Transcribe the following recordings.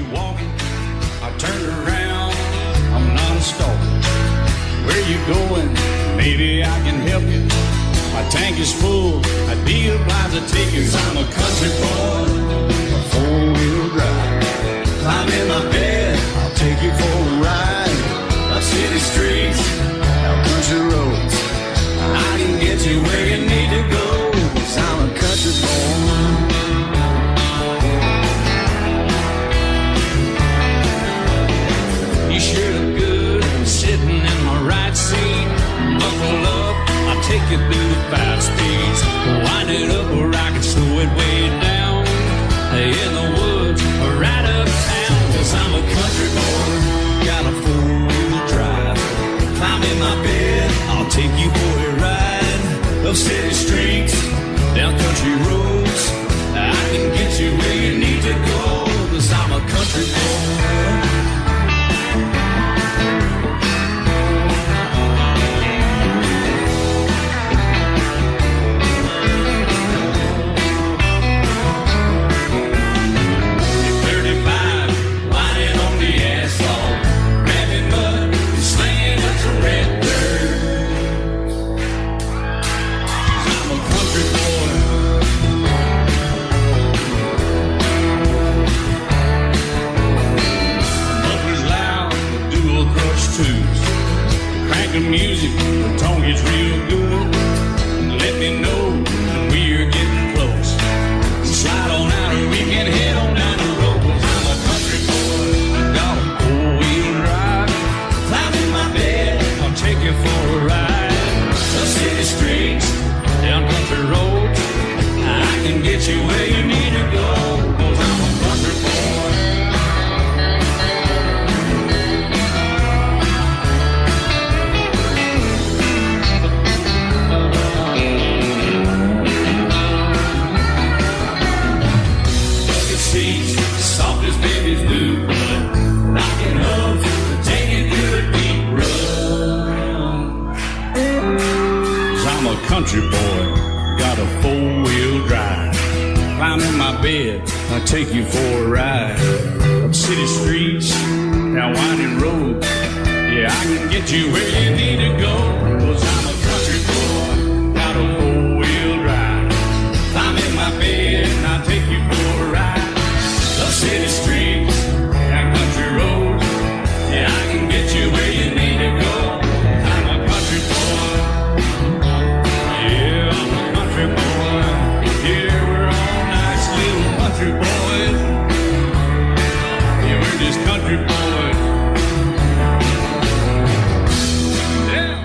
you walking. I turned around, I'm not a stalker. Where you going? Maybe I can help you. My tank is full, I'd be obliged to take you. 'Cause I'm a country boy, a four-wheel drive. Climb in my bed, I'll take you for a ride. Up city streets, out country roads. I can get you where you need to go. 'Cause I'm a country boy. You sure look good sitting in my right seat. Buckle up, I'll take you through the 5 speeds. Wind it up or I can slow it way down. In the woods or right uptown. 'Cause I'm a country boy, got a 4-wheel drive. Climb in my bed, I'll take you for a ride. Up city streets, down country roads. I can get you where you need to go. 'Cause I'm a country boy. The music, the tone gets real good. Let me know when we're getting close. Slide on out and we can head on down the road. 'Cause I'm a country boy, got a 4-wheel drive. Climb in my bed, I'll take you for a ride. Up city streets, down country roads. I can get you where you need to go. 'Cause I'm a country boy. Soft as babies do, but knocking up to take it through a deep run. 'Cause I'm a country boy, got a 4-wheel drive. Climb in my bed, I'll take you for a ride. Up city streets, down winding roads. Yeah, I can get you where you need to go. 'Cause I'm a country boy, got a 4-wheel drive. Climb in my bed, and I'll take you for a ride. Up city streets, down country roads. Yeah, I can get you where you need to go. I'm a country boy. Yeah, I'm a country boy. Yeah, we're all nice little country boys. Yeah, we're just country boys. Yeah.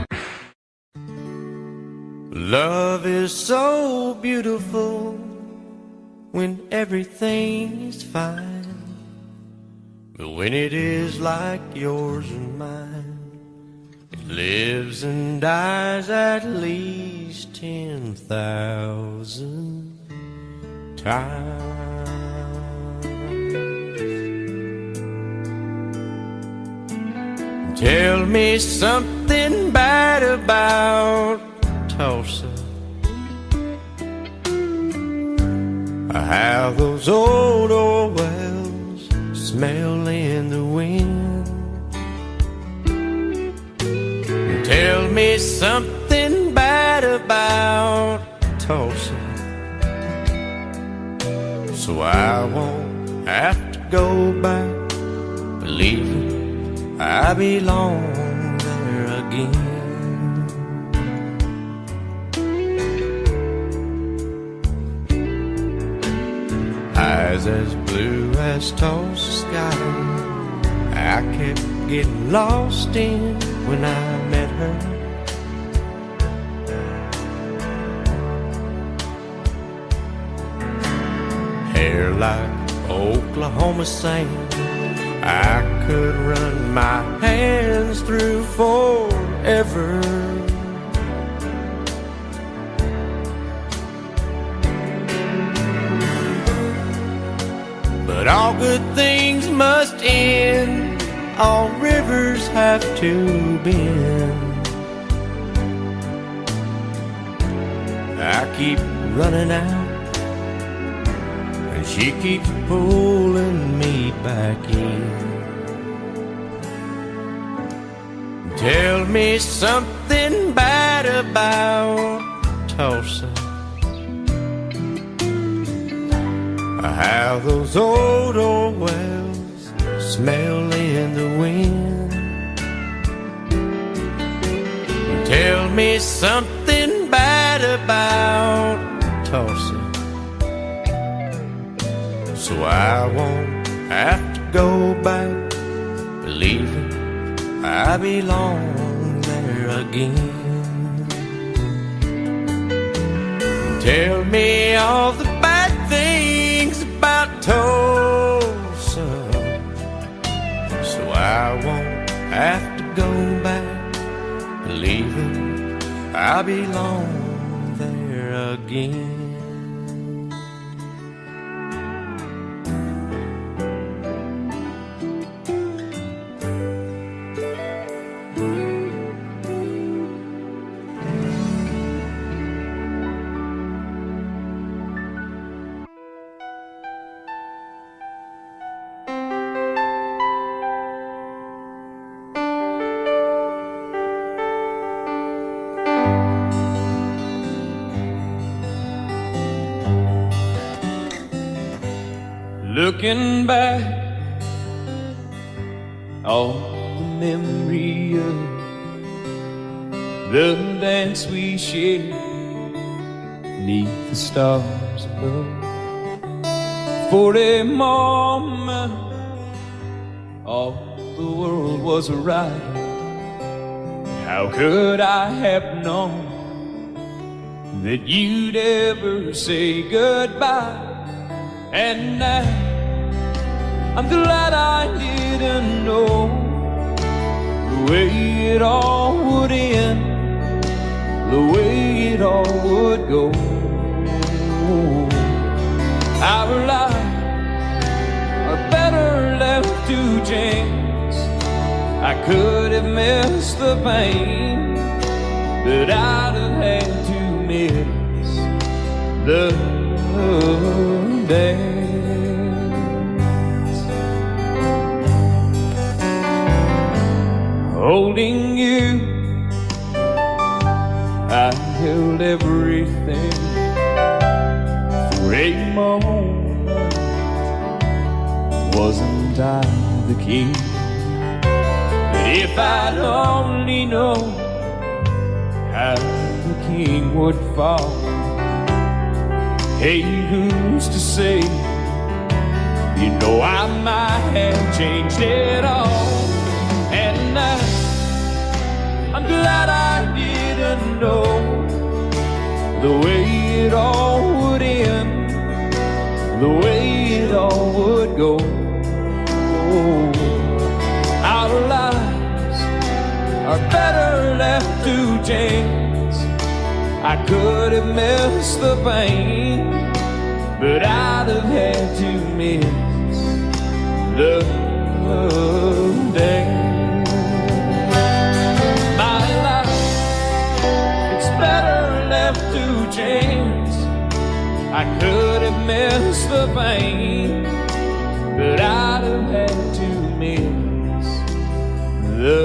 Love is so beautiful when everything's fine, but when it is like yours and mine, it lives and dies at least 10,000 times. Tell me something bad about Tulsa. How those old wells smell in the wind. Tell me something bad about Tulsa, so I won't have to go back believing I belong there again. Eyes as blue as Tulsa sky, I kept getting lost in when I met her. Hair like Oklahoma sand, I could run my hands through forever. But all good things must end, all rivers have to bend. I keep running out and she keeps pulling me back in. Tell me something bad about Tulsa, how those old wells smell in the wind. Tell me something bad about Tulsa, so I won't have to go back believing I belong there again. Tell me all the bad things about Tulsa, so I won't have to go back believing I belong there again. Looking back on the memory of the dance we shared neath the stars above. For a moment all the world was right. How could I have known that you'd ever say goodbye? And now I'm glad I didn't know the way it all would end, the way it all would go. Our lives are better left to chance. I could have missed the pain, but I'd have had to miss the dance. Holding you, I held everything for a moment. Wasn't I the king? But if I'd only known how the king would fall, hey, who's to say? You know I might have changed it all. And I'm glad I didn't know the way it all would end, the way it all would go. Our lives are better left to chance. I could have missed the pain, but I'd have had to miss the dance. My life, it's better left to chance. I could have missed the pain, but I'd have had to miss the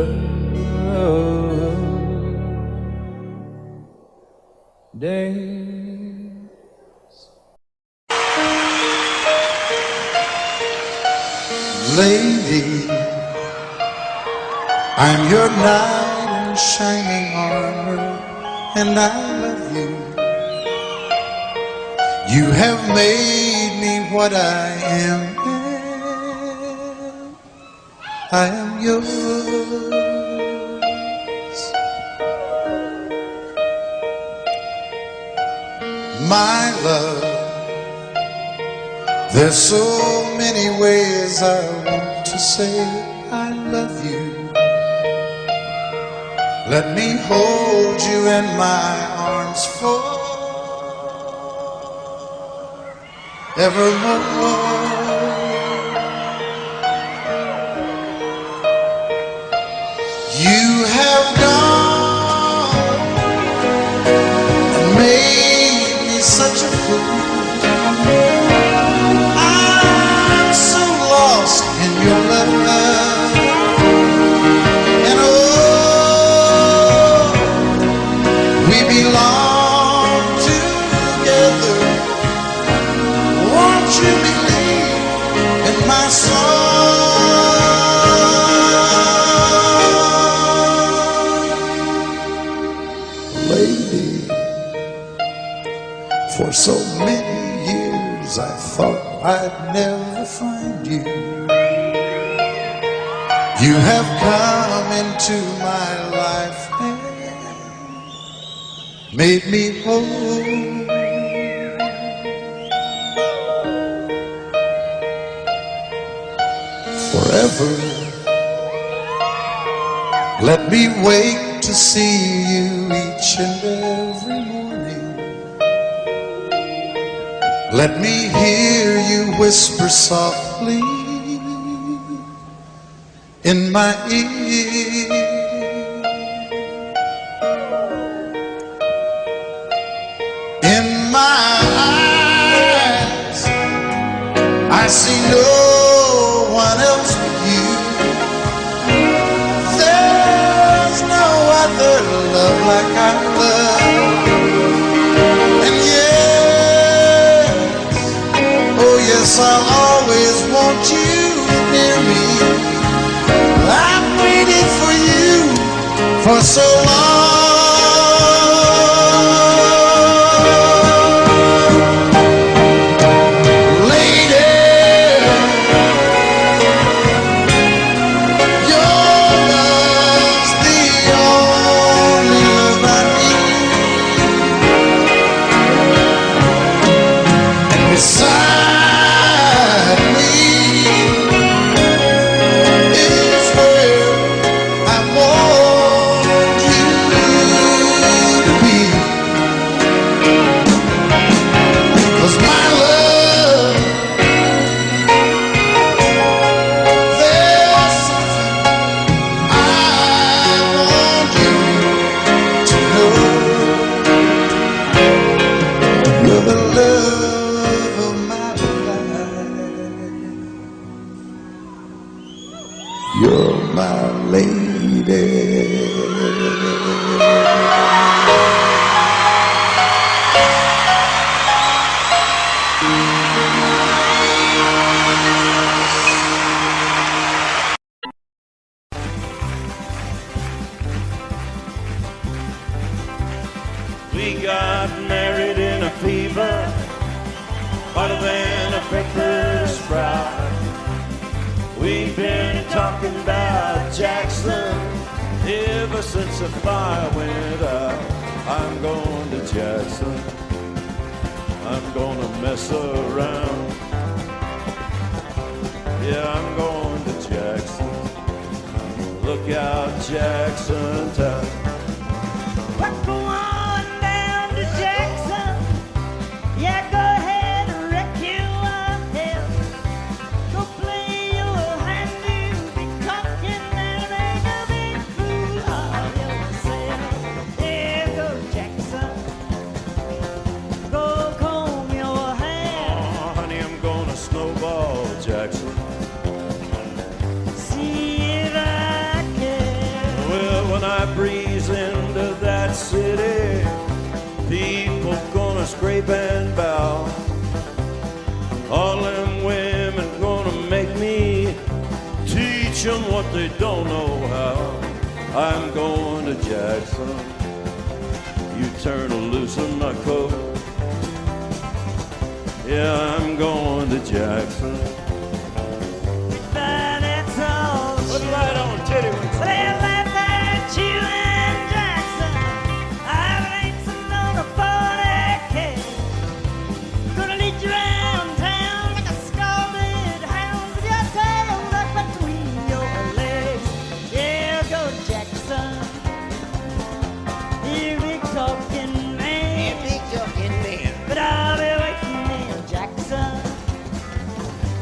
days. Lady, I'm your knight in shining armor, and I love you. You have made me what I am. I am yours. My love, there's so many ways I want to say I love you. Let me hold you in my arms forevermore. You have gone and made me such a fool. years I thought I'd never find you. You have come into my life and made me whole. Forever, let me wake to see you each and every morning. Let me hear you whisper softly in my ear. In my eyes, I see no one else but you. There's no other love like I love. And yes, oh yes, I'll always want you near me. I've waited for you for so long. You're my lady. We got married in a fever, hotter than a pepper sprout. We've been talking about Jackson ever since the fire went out. I'm going to Jackson, I'm gonna mess around. Yeah, I'm going to Jackson, look out Jackson town. We're going down to Jackson. Yeah, go ahead and wreck your head. Go play your hand, you'll be talking and ain't a big fool of yourself. Yeah, go Jackson. Go comb your hair. Oh, honey, I'm gonna snowball Jackson. See if I can. Well, when I breeze into that city, people gonna scrape and bow. All them women gonna make me teach them what they don't know how. I'm going to Jackson, you turn loose in my coat. Yeah, I'm going to Jackson. But that's all. Put it right on, titty. Well, that's you and Jackson. I've racing on a 40K. Gonna lead you around town like a scalded hound with your tail tucked between your legs. Yeah, go Jackson. You big talking man. But I'll be waiting in Jackson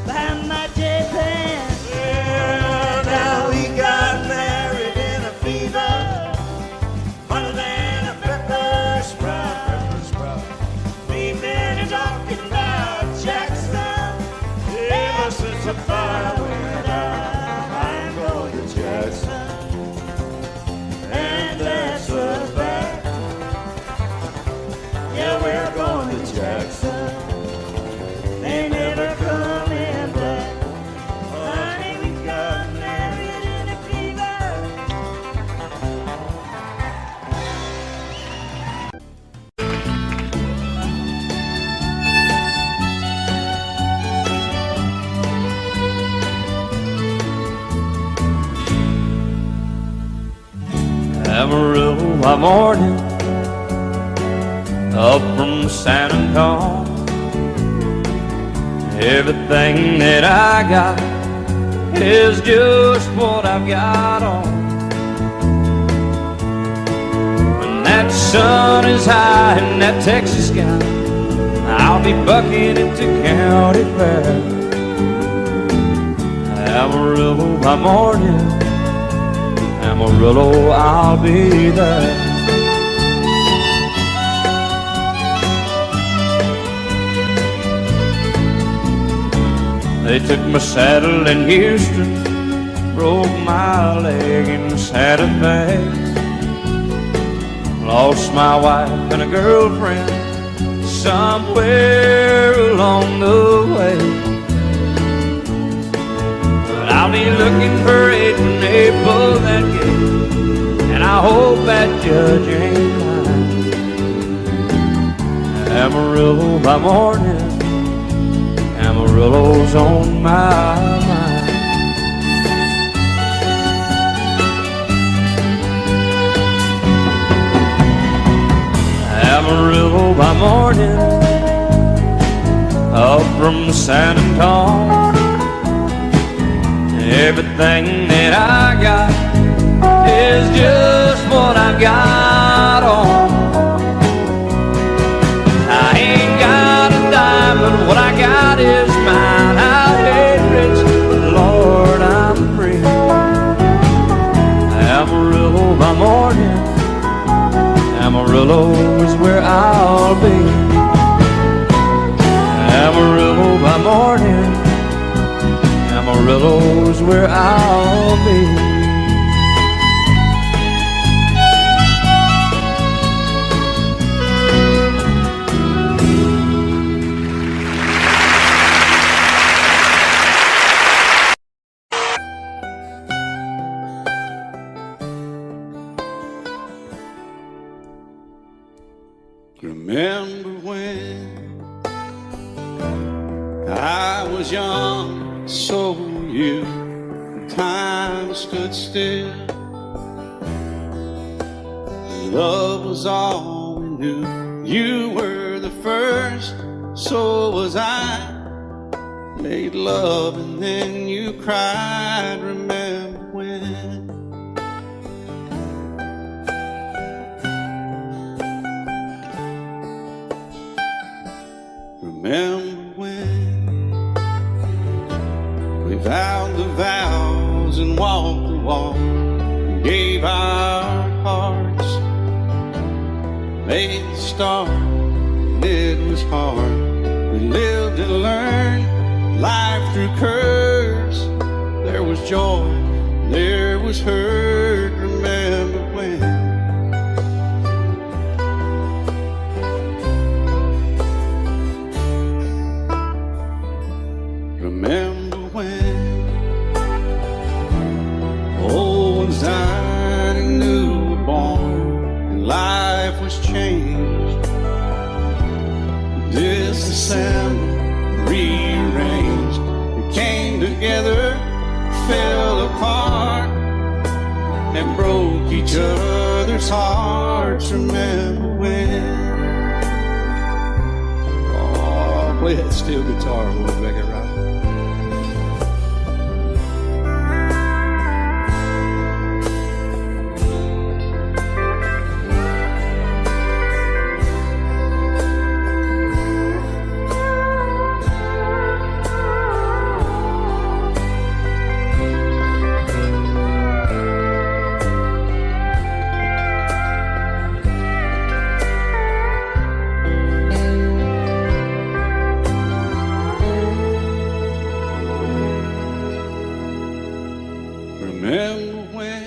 behind my J-Pan. Well, now we got married in a fever, hotter than a pepper sprout. We've been talking about Jackson ever since the fire went out. I'm going to Jackson, and that's a fact. Yeah, we're going to Jackson. They never coming back. Honey, we got married in a fever. by morning up from San Antonio. Everything that I got is just what I've got on. When that sun is high in that Texas sky, I'll be bucking into county fair. Amarillo by morning, Amarillo, I'll be there. They took my saddle in Houston, broke my leg in Santa Fe. Lost my wife and a girlfriend somewhere along the way. But I'll be looking for it when they pull that gate, and I hope that judge ain't lying. Amarillo by morning, Amarillo's on my mind. Amarillo by morning, up from San Antonio. Everything that I got is just what I've got on. I ain't got a dime, but what I got is mine. I ain't rich, but Lord, I'm free. Amarillo by morning, Amarillo is where I'll be. Amarillo by morning, Amarillo is where I'll be. Remember when I was young, so were you. Time stood still. Love was all we knew. You were the first, so was I. Made love and then you cried. Remember when? Remember when we vowed the vows and walked the walk, and gave our hearts, made the start, and it was hard. We lived and learned life through curves. There was joy, there was hurt. Remember when? Remember when old ones died and new were born, and life was changed, disassembled, rearranged. We came together, fell apart, and broke each other's hearts. Remember when? Oh, play that steel guitar, we'll make it right. Remember when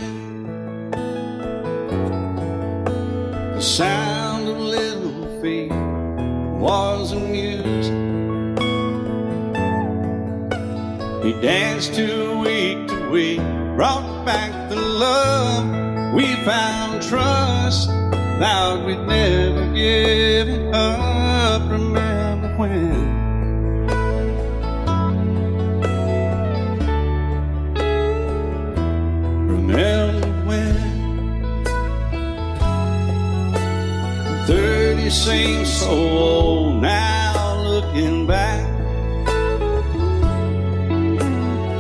the sound of little feet was amused? He danced to week, brought back the love. We found trust, vowed we'd never give it up. Remember when? Remember when looking back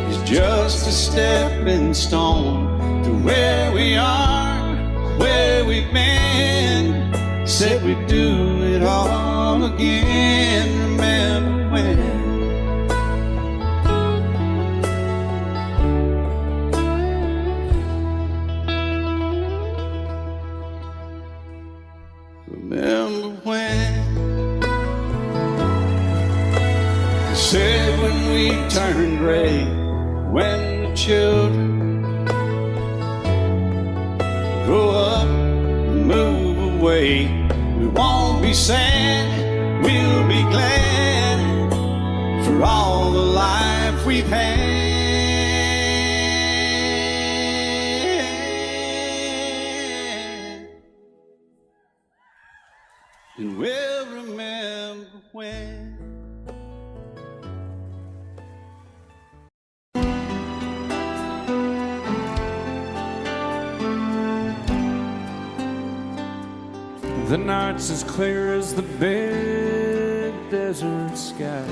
is just a stepping stone to where we are, where we've been. Said we'd do it all again. Remember when? Remember when? They said when we turn gray, when the children grow up and move away, we won't be sad, we'll be glad for all the life we've had. And we'll remember when. The night's as clear as the big desert sky,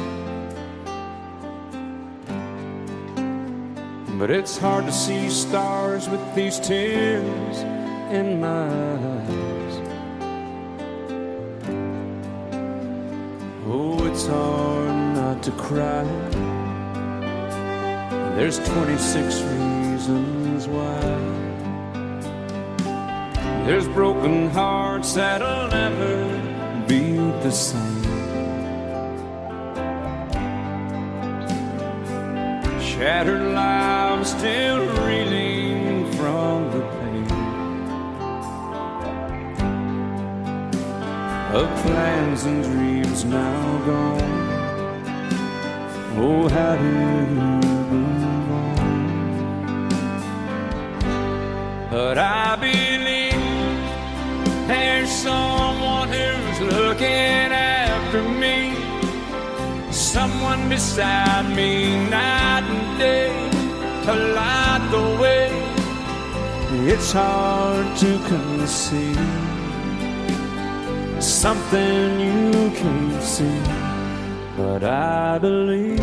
but it's hard to see stars with these tears in my eyes. Oh, it's hard not to cry. There's 26 reasons why. There's broken hearts that'll never be the same. Shattered lives still reeling from the pain of plans and dreams now gone. Oh, how do you move on? But I believe there's someone who's looking after me, someone beside me night and day to light the way. It's hard to conceive something you can't see, but I believe.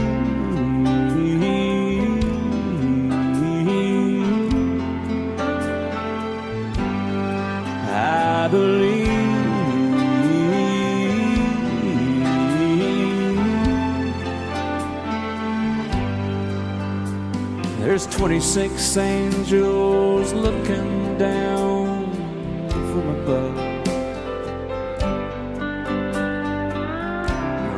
I believe. There's 26 angels looking down from above,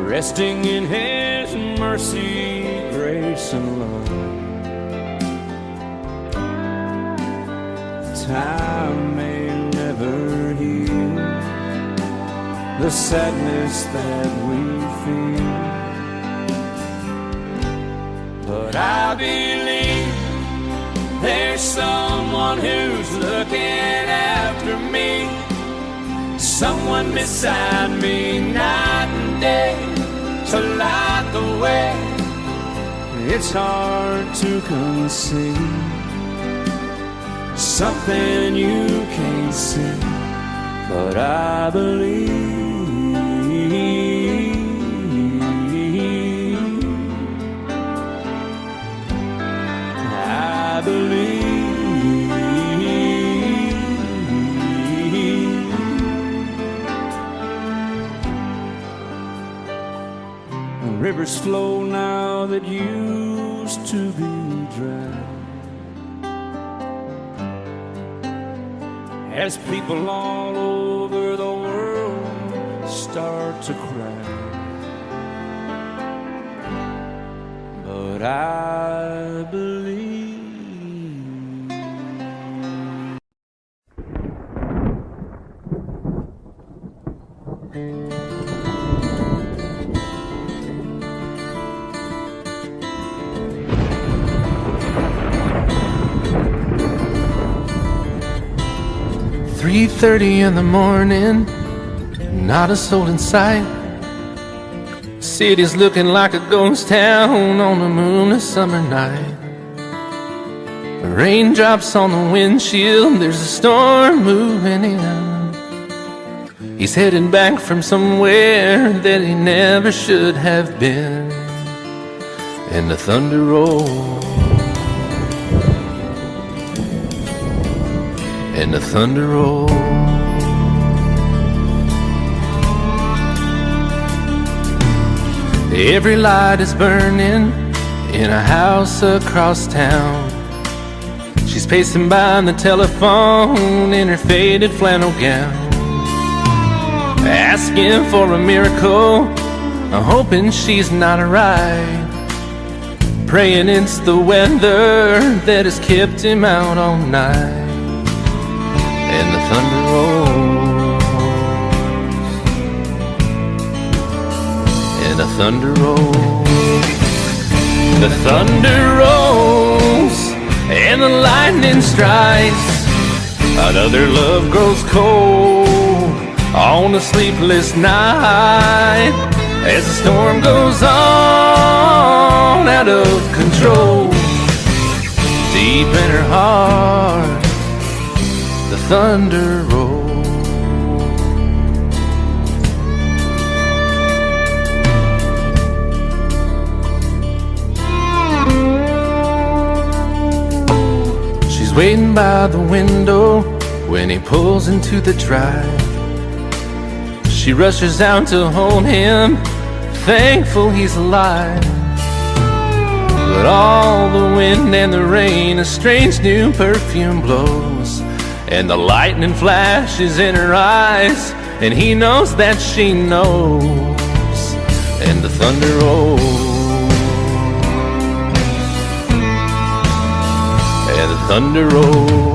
resting in His mercy, grace, and love. Time may never heal the sadness that we feel, but I believe there's someone who's looking after me, someone beside me night and day to light the way. It's hard to conceive something you can't see, but I believe. I believe. Rivers flow now that used to be dry, as people all over the world start to cry. But I believe. "3:30 in the morning, not a soul in sight. City's looking like a ghost town on a moonless summer night. Raindrops on the windshield, there's a storm moving in. He's heading back from somewhere that he never should have been. And the thunder rolls, and the thunder rolls. Every light is burning in a house across town. She's pacing by the telephone in her faded flannel gown, asking for a miracle, hoping she's not alright, praying it's the weather that has kept him out all night. And the thunder rolls, and the thunder rolls. The thunder rolls, and the lightning strikes. Another love grows cold on a sleepless night, as the storm goes on out of control. Deep in her heart, the thunder rolls. She's waiting by the window when he pulls into the drive. She rushes out to hold him, thankful he's alive. But all the wind and the rain, a strange new perfume blows, and the lightning flashes in her eyes, and he knows that she knows. And the thunder rolls, and the thunder rolls.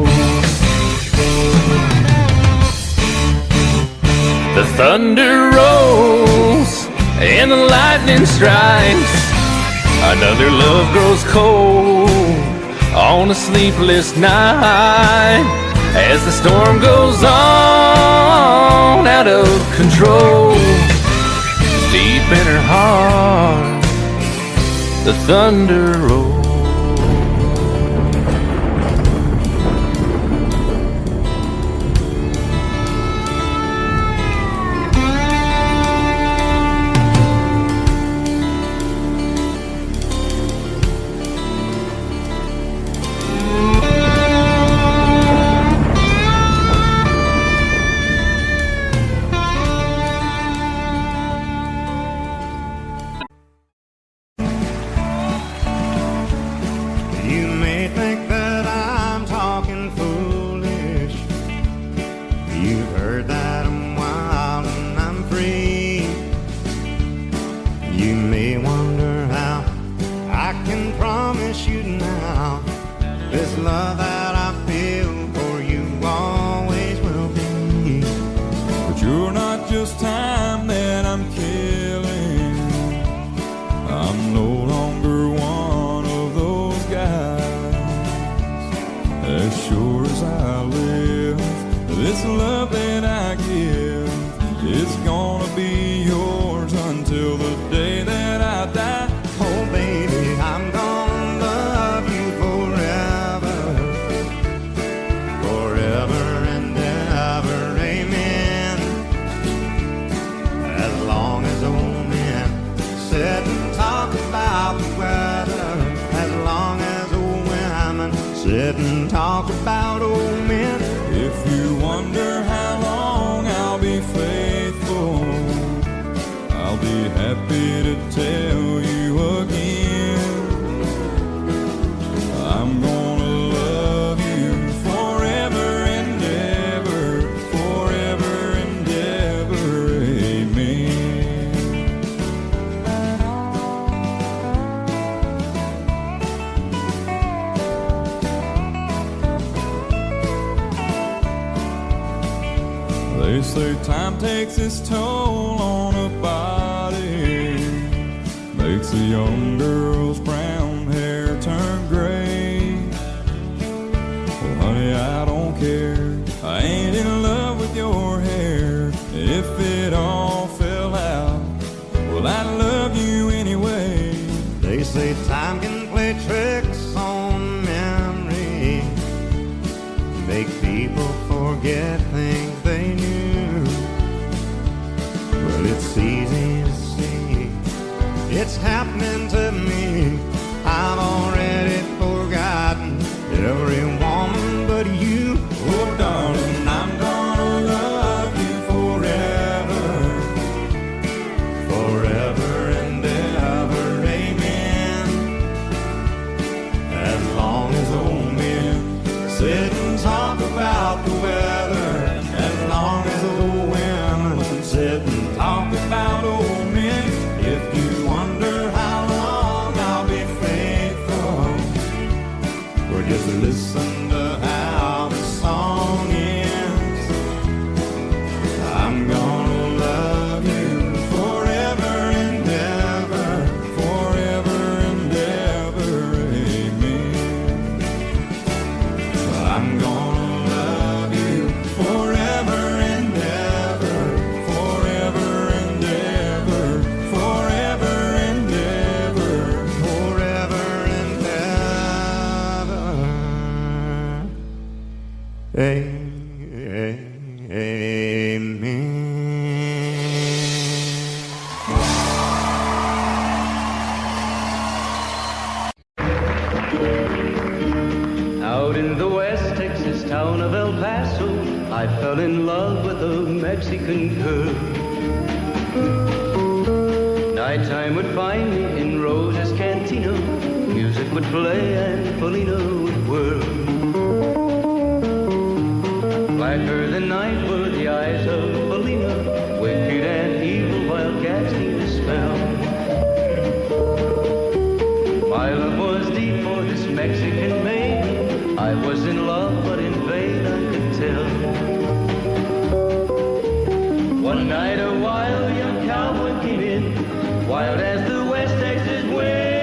The thunder rolls, and the lightning strikes. Another love grows cold on a sleepless night, as the storm goes on out of control. Deep in her heart, the thunder rolls. You may think that I'm talking foolish. You've heard that I'm wild and I'm free. You may wonder how I can promise you now this love that I feel for you always will be. But you're not just time that I'm killing. I'm no longer one of those guys. As sure as I live, this love that I give, it's gonna be yours until the day that I die. Oh baby, I'm gonna love you forever, forever and ever, amen. As long as old men sit and talk about the weather, as long as old women sit and talk about old men. If you wonder how long I'll be faithful, I'll be happy to tell you again. I'm gonna love you forever and ever, forever and ever, amen. They say time takes its toll on a body, makes a young girl's brown hair turn gray. Well, honey, I don't care. I ain't in love with your hair. If it all fell out, well, I love you anyway. They say time can play tricks on memory, make people forget things they knew. Out in the West Texas town of El Paso, I fell in love with a Mexican girl. Nighttime would find me in Rose's Cantina. Music would play and Felina would whirl. Blacker than night were the eyes of Felina, wicked and evil while casting a spell. My love was deep for this Mexican maiden. I was in love, but in vain I could tell. One night a wild young cowboy came in, wild as the West Texas wind.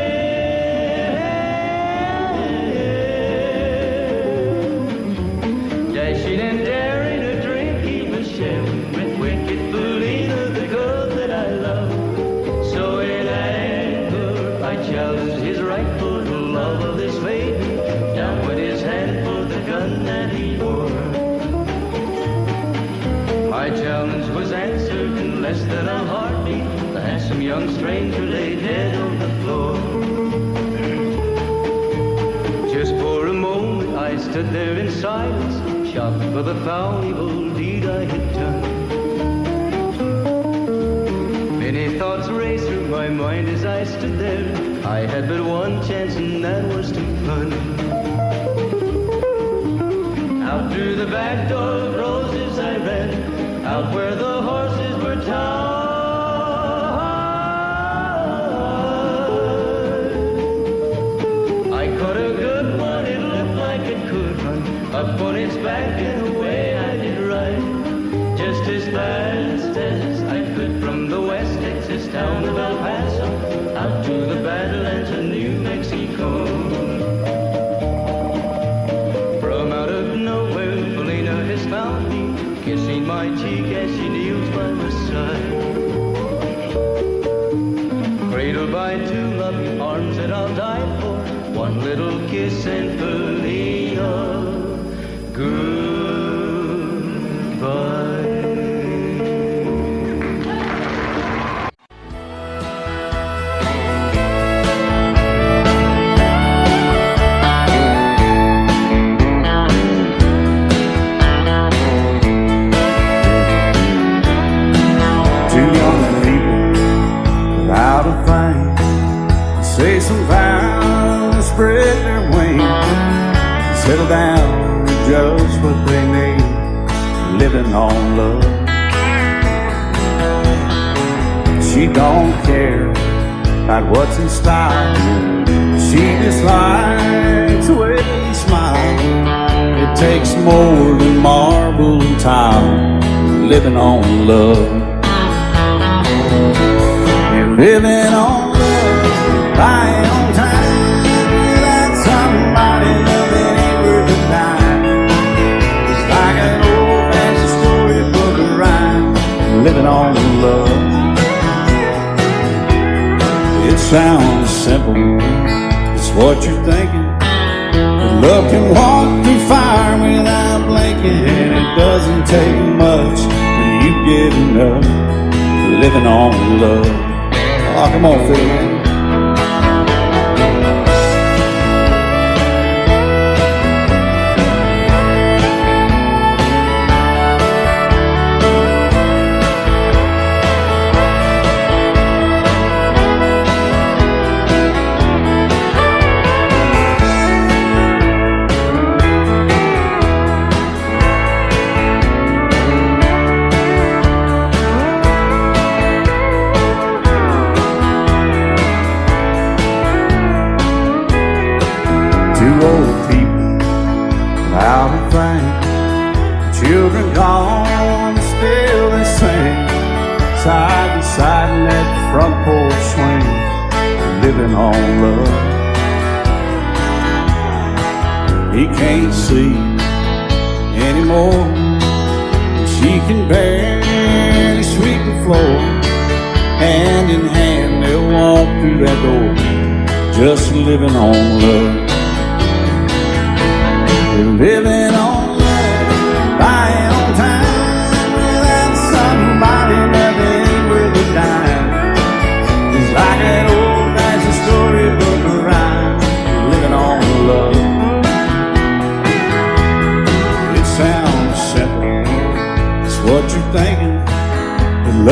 Dashing and daring, a drink he was sharing with wicked Felina, the girl that I love. So in anger I challenged his rightful love of this maiden. Down went his hand for the gun that he wore. My challenge was answered in less than a heartbeat. The handsome young stranger laid dead on the floor. Just for a moment I stood there in silence, shocked for the foul evil deed I had done. Many thoughts raced through my mind as I stood there. I had but one chance and that was to run. Out through the back door of Roses I ran, out where the horses were tied. I caught a good one, it looked like it could run, up on its back and away I did ride. Just as fast as I could from the West Texas town of El Paso, out to the Badlands of New Mexico. From out of nowhere, Felina has found me, kissing my cheek as she kneels by my side. Cradled by two loving arms that I'll die for, one little kiss and Felina, goodbye. Say some vows, spread their wings, settle down to just what they need, living on love. She don't care about what's in style, she just likes the way they smile. It takes more than marble and tile, living on love. You're living on buying on time without somebody loving ain't worth a dime. It's like an old-fashioned storybook of rhyme, living on love. It sounds simple, it's what you're thinking. But love can walk through fire without blinking, and it doesn't take much for you getting up, living on love. Oh, come on, Phil, man. Two old people out of fame, children gone, still they sing, side by side in that front porch swing, living on love. He can't see anymore, she can barely sweep the floor. Hand in hand they'll walk through that door, just living on love. We're living on love.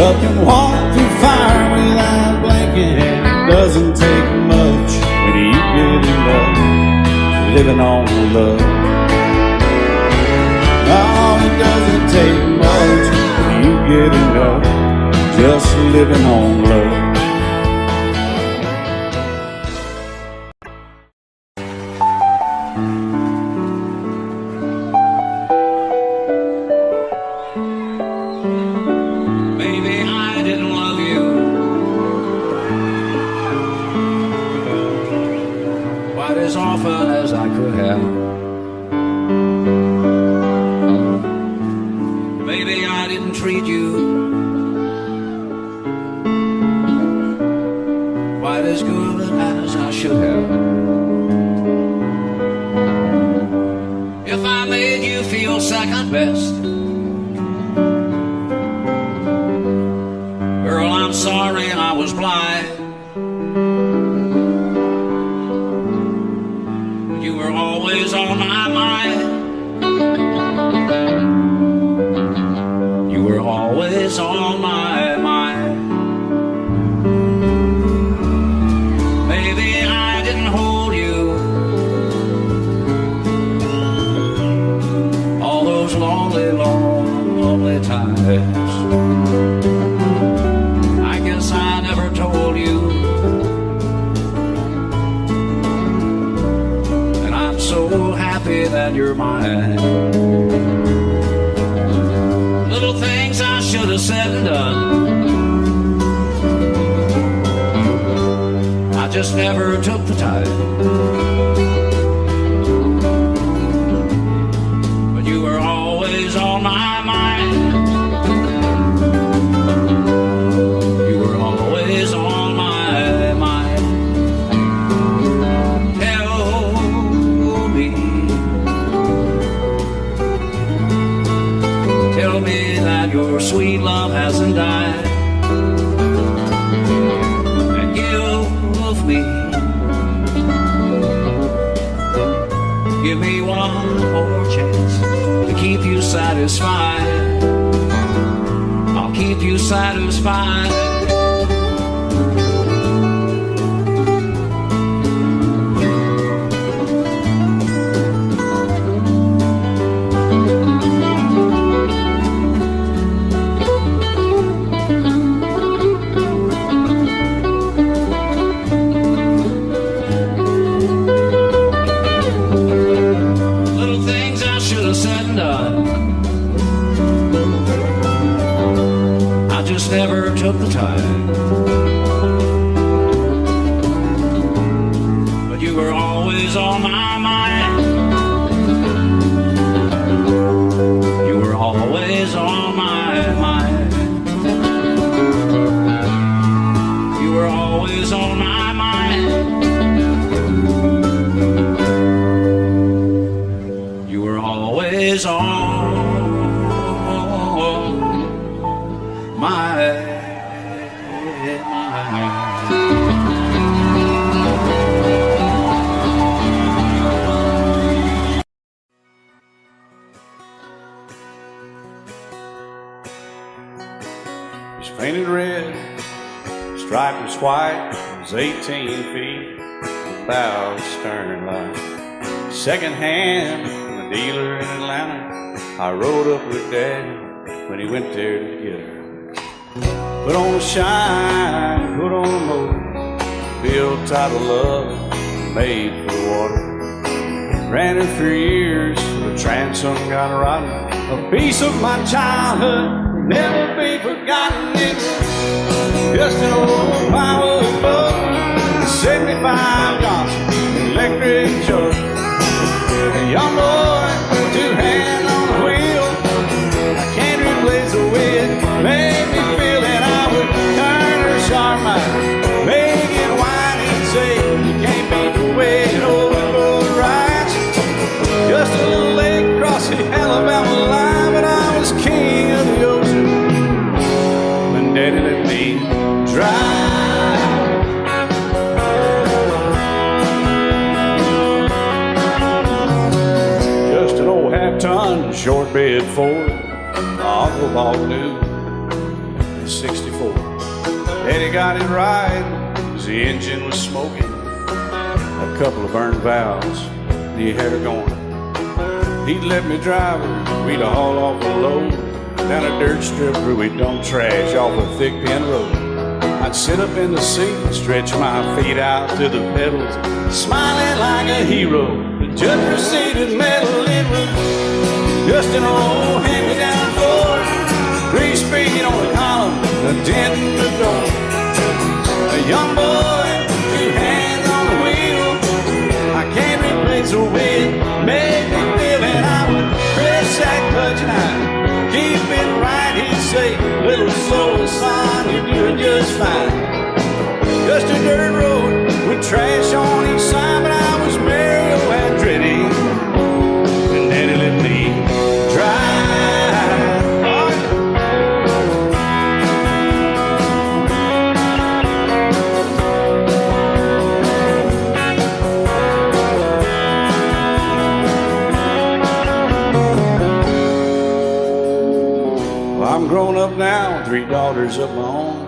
Love can walk through fire without blinking. It doesn't take much when you get enough living on love. Oh, it doesn't take much when you get enough just living on love. Maybe I didn't love you quite as often as I could have. Maybe I didn't treat you quite as good as I should have. If I made you feel second best, girl, I'm sorry I was blind. You were always on my mind. You were always on my mind. Maybe I didn't hold you all those lonely, lonely times. I guess I never told you, and I'm so happy that you're mine. Little things I should have said and done, I just never took the time. But you were always on my mind. You were always on my mind. Tell me that your sweet love hasn't died, and give me one more chance to keep you satisfied. I'll keep you satisfied. Never took the time, but you were always on my mind. You were always on my mind. You were always on my mind. You were always on It's painted red, striped was white, it was 18 feet, bow stern line. Second hand from a dealer in Atlanta, I rode up with Daddy when he went there to get her. Put on a shine, put on a motor, built out of love, made for the water. Ran her for years, the transom got rotten. A piece of my childhood, never be forgotten. It's just an old firewood boat, 75 Johnson, electric choke. A young boy, two hands on the wheel. I can't replace the way it made me feel that I would turn her sharp mind, make it wide and say you can't beat the way it overboard rides. Just a little lake across the Alabama line, but I was king of the ocean when Daddy let me drive. Just an old half-ton short bed Ford, my Uncle Bob knew. 60 before. Daddy got it right, 'cause the engine was smoking, a couple of burned valves, the air going. He'd let me drive her, we'd haul off a load down a dirt strip where we'd dump trash off a thick pin road. I'd sit up in the seat and stretch my feet out to the pedals, smiling like a hero. The judge proceeded metal, it was just an old hand-me-down Ford, grease speed on the column, a dent in the door. A young boy, two hands on the wheel, I can't replace the way it made me feel. And I would press that clutch and I'd keep it right. He'd say, little slow, son, you're doing just fine. Just a dirt road with trash on each side, but I was Mario Andretti, and Daddy let me drive. Well, I'm grown up now, 3 daughters of my own.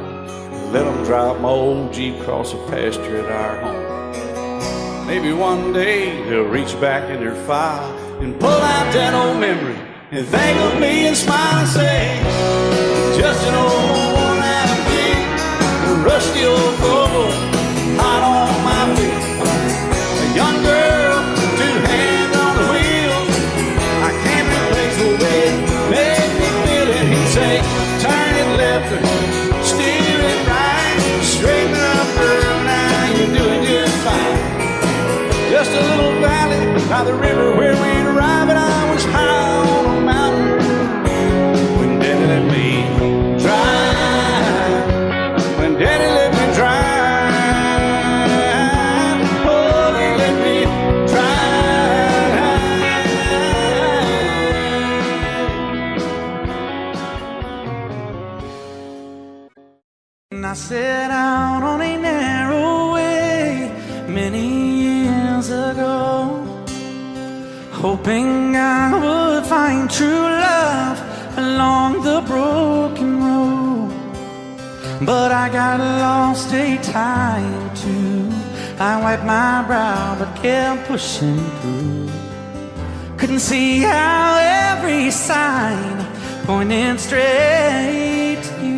Let them drive my old Jeep across the pasture at our home. Maybe one day they'll reach back in their file and pull out that old memory and think of me and smile and say, just an old worn-out Jeep, a rusty old Volvo, hot on my feet. A young girl, 2 hands on the wheel, I can't replace the way it made me feel. And he'd say, turn it left or steer it right, straighten up, girl, now you're doing just fine. Just a little valley by the river where we'd arrive, and I was high on a mountain when Daddy let me drive. When Daddy let me drive, oh, he let me drive. And I set out on a narrow way many years ago, hoping I would find true love along the broken road. But I got lost a time or two. I wiped my brow but kept pushing through. Couldn't see how every sign pointed straight to you.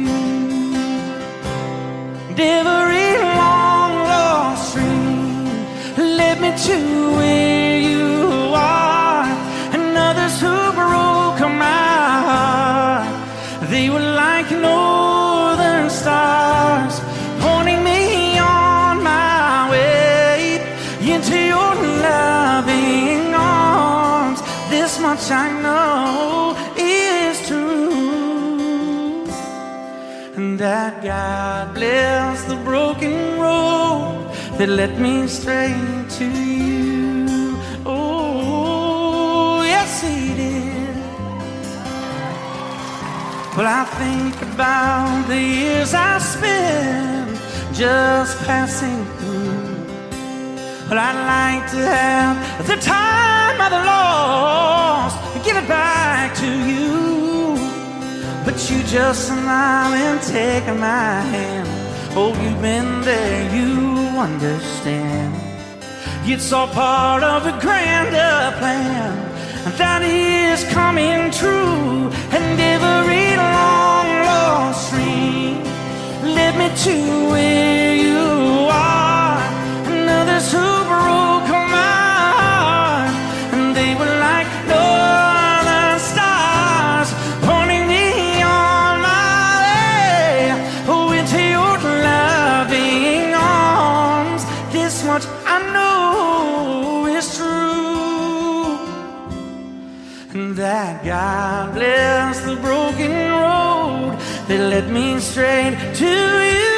Every long lost dream led me to where you are, and others who broke my heart, they were like northern stars, pointing me on my way into your loving arms. This much I know is true, and that God bless the broken road that led me straight to you. Oh, yes, He did. Well, I think about the years I spent just passing through. Well, I'd like to have the time I've lost and give it back to you. But you just smile and take my hand. Oh, you've been there, you understand. It's all part of a grander plan that is coming true. And every long lost dream led me to where you are, and others who broke my heart, and they were like northern stars, pointing me on my way into your loving arms. This much I know is true, and that God bless the broken road that led me straight to you.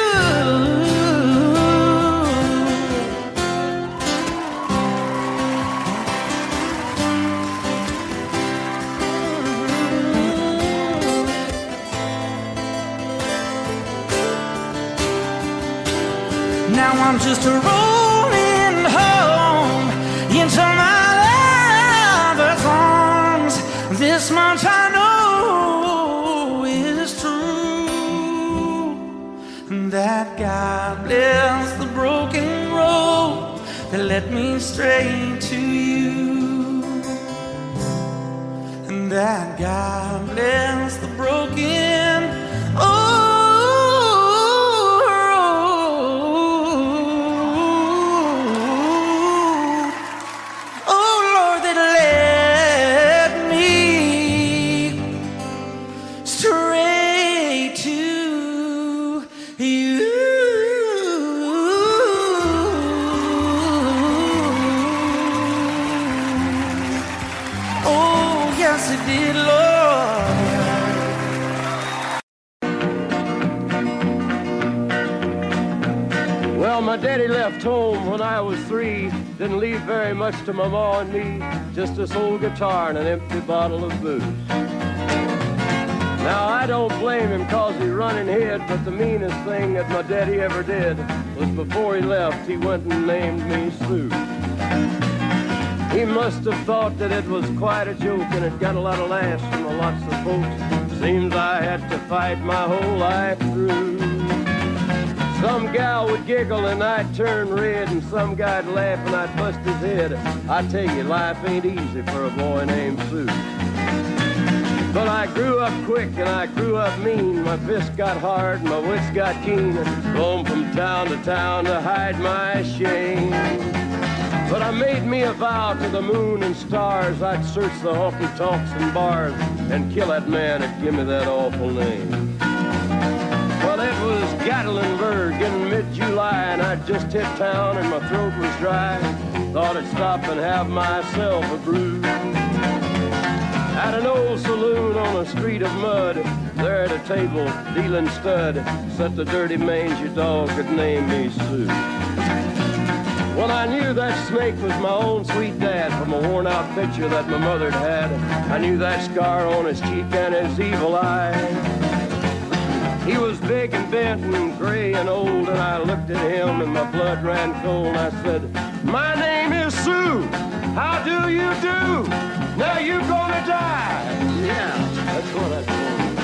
Now I'm just rolling home into my lover's arms. This much I know is true. that led me straight to you. And that God bless the broken. Well, my daddy left home when I was 3. Didn't leave very much to my ma and me. Just this old guitar and an empty bottle of booze. Now, I don't blame him 'cause he run and hid, but the meanest thing that my daddy ever did was before he left, he went and named me Sue. He must have thought that it was quite a joke, and it got a lot of laughs from lots of folks. Seems I had to fight my whole life through. Some gal would giggle and I'd turn red, and some guy'd laugh and I'd bust his head. I tell you, life ain't easy for a boy named Sue. But I grew up quick and I grew up mean. My fists got hard and my wits got keen. Roam from town to hide my shame. But I made me a vow to the moon and stars, I'd search the honky-tonks and bars and kill that man that give me that awful name. Well, it was Gatlinburg in mid-July, and I'd just hit town and my throat was dry. Thought I'd stop and have myself a brew. At an old saloon on a street of mud, there at a table, dealing stud, sat the dirty mangy dog that named me Sue. Well, I knew that snake was my own sweet dad from a worn-out picture that my mother'd had. I knew that scar on his cheek and his evil eye. He was big and bent and gray and old, and I looked at him and my blood ran cold. I said, "My name is Sue. How do you do? Now you gonna die." Yeah, that's what I told him.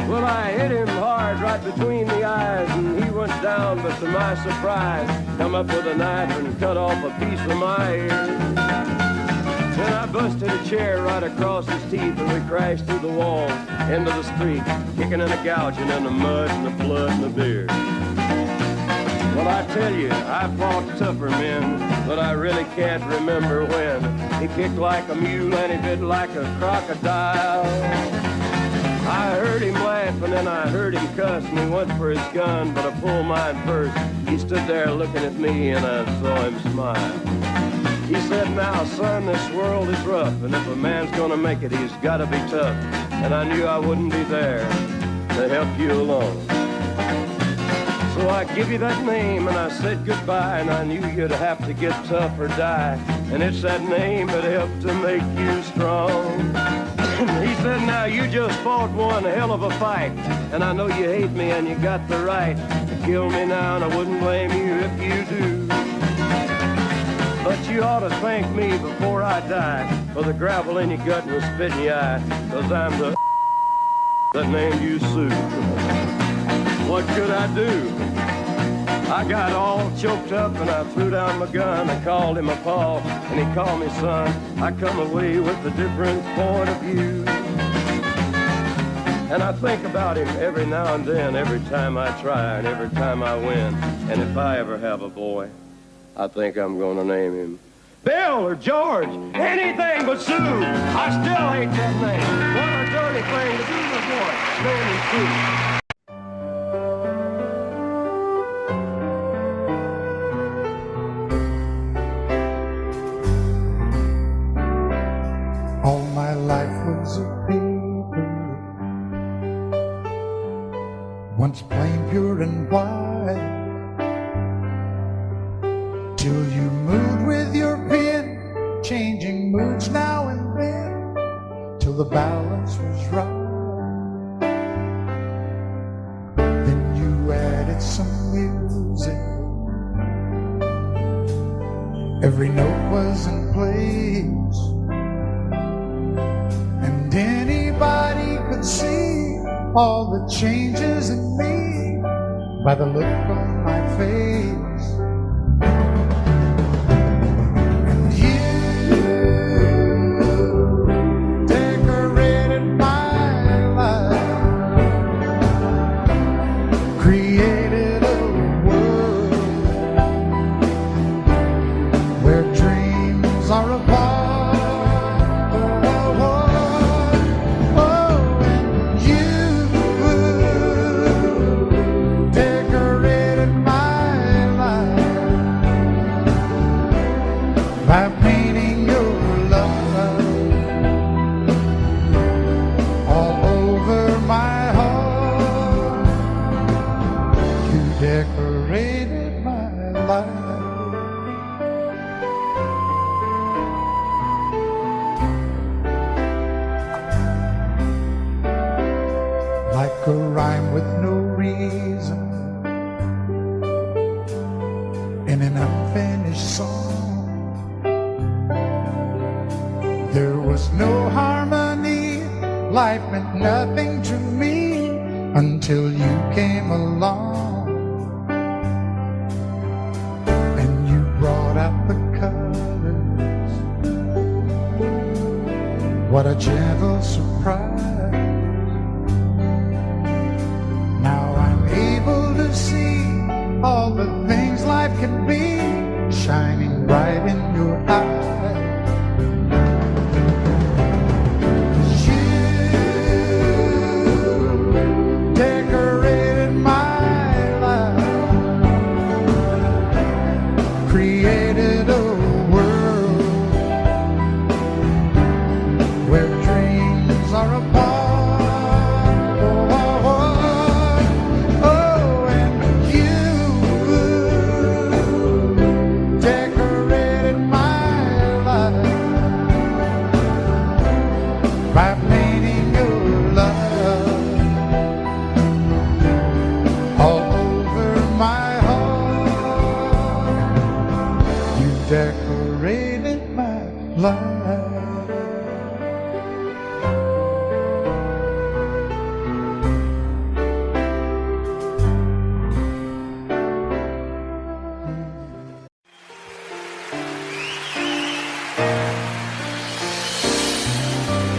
Well, I hit him hard right between the eyes, and he went down, but to my surprise, come up with a knife and cut off a piece of my ear. Then I busted a chair right across his teeth, and we crashed through the walls into the street, kicking and a gouging in the mud and the blood and the beer. Well, I tell you, I fought tougher men, but I really can't remember when. He kicked like a mule and he bit like a crocodile. I heard him laugh and then I heard him cuss, and he went for his gun, but I pulled mine first. He stood there looking at me and I saw him smile. He said, "Now, son, this world is rough, and if a man's gonna make it, he's gotta be tough." And I knew I wouldn't be there to help you along. So I give you that name and I said goodbye, and I knew you'd have to get tough or die. And it's that name that helped to make you strong. He said, "Now you just fought one hell of a fight, and I know you hate me and you got the right to kill me now, and I wouldn't blame you if you do. But you ought to thank me before I die for the gravel in your gut and the spit in your eye, 'cause I'm the that named you Sue." What could I do? I got all choked up and I threw down my gun. I called him a pa and he called me son. I come away with a different point of view. And I think about him every now and then, every time I try and every time I win. And if I ever have a boy, I think I'm gonna name him Bill or George, anything but Sue. I still hate that name. What a dirty thing to do to a boy, naming Sue. All my life was a paper, once plain, pure and white, till you moved with your pen, changing moods now and then, till the balance was right. Then you added some music, every note was in place, and anybody could see all the changes in me by the look on my face. in an unfinished song. There was no harmony, life meant nothing to me until you came along. And you brought out the colors. What a gentle surprise. Now I'm able to see all the things life can be, shining bright in your eyes. Decorated my life.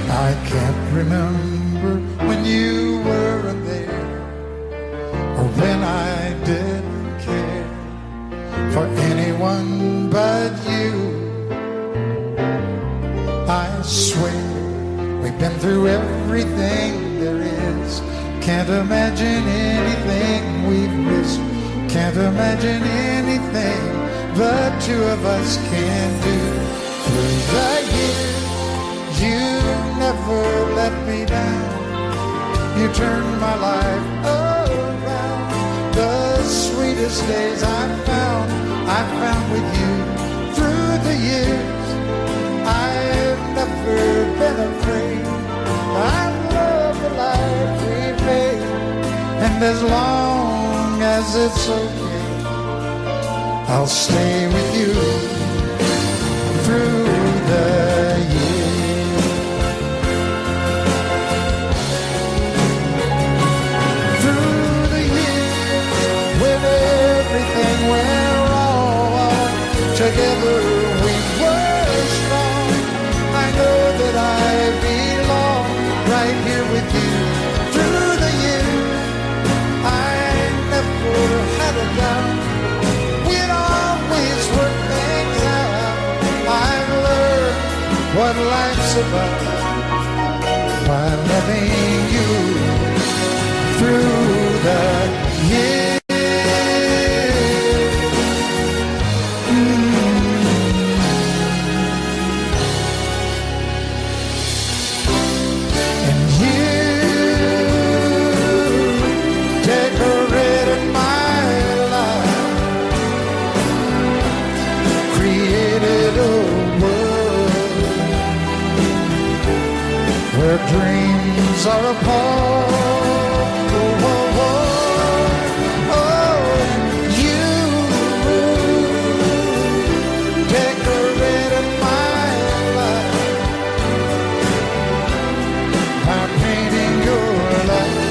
I can't remember when you weren't there, or when I didn't care for anyone but you. I swear we've been through everything there is. Can't imagine anything we've missed. Can't imagine anything the two of us can do. Through the years, you never let me down. You turned my life around. The sweetest days I found with you. Through the years, I've never been afraid. I love the life we made, and as long as it's okay, I'll stay with you through the years. Through the years, when everything went wrong, together we were strong. I know that I belong right here with you. Through the years, I never had a doubt. We'd always work things out. I've learned what life's about by loving you through the years. Where dreams are apart. Oh, oh, oh, oh, you decorated my life by painting your love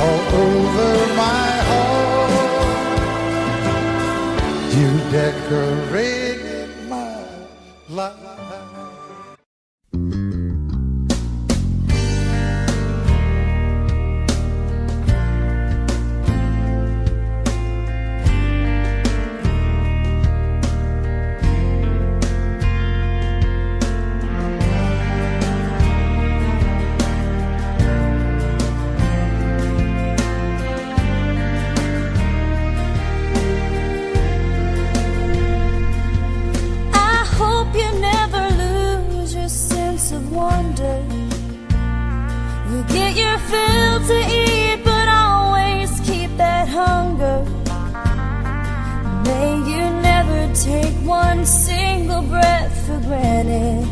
all over my heart. You decorated my life. You get your fill to eat, but always keep that hunger. May you never take one single breath for granted.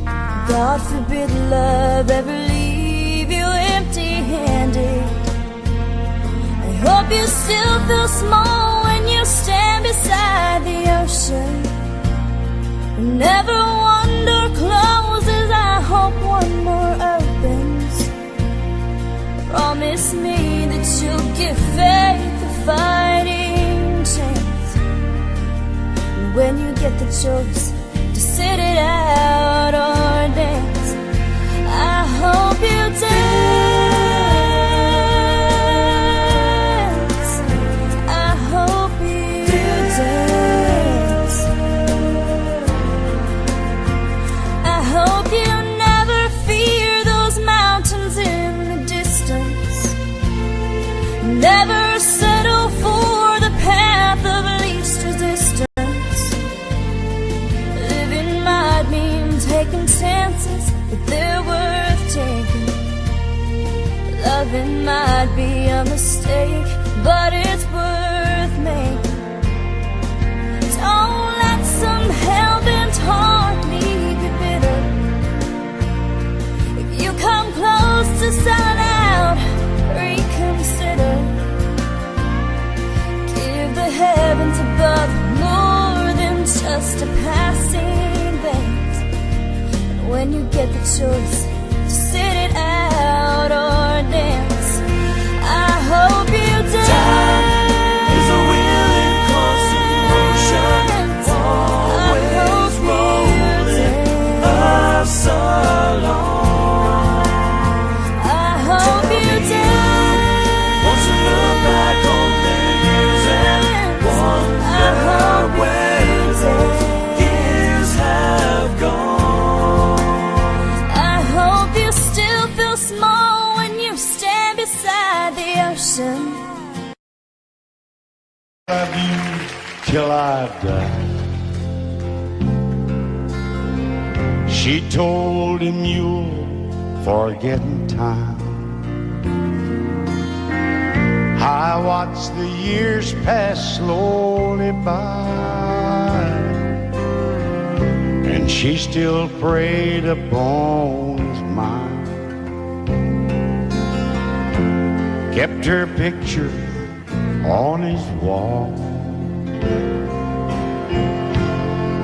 God forbid love ever leave you empty-handed. I Hope you still feel small when you stand beside the ocean. Never one door closes, I hope one more opens. Promise me that you'll give faith a fighting chance. And when you get the choice to sit it out or dance, I hope you dance. I hope you dance. I hope you never fear those mountains in the distance. Never settle for the path of least resistance. Living might mean taking chances, but they're worth taking. Loving might be a mistake, but it's worth making. Don't let some hell-bent heart leave you bitter. If you come close to selling out, reconsider. Give the heavens above more than just a passing glance. And when you get the choice to sit it out or dance, I hope you dance. Time is a willing constant motion, always rolling us along. I hope you dance. Once you look back on the years and wonder where those years have gone. I hope you still feel small when you stand beside the ocean. Love you till I die. She told him you'll forget in time. I watched the years pass slowly by, and she still preyed upon his mind. Kept her picture on his wall.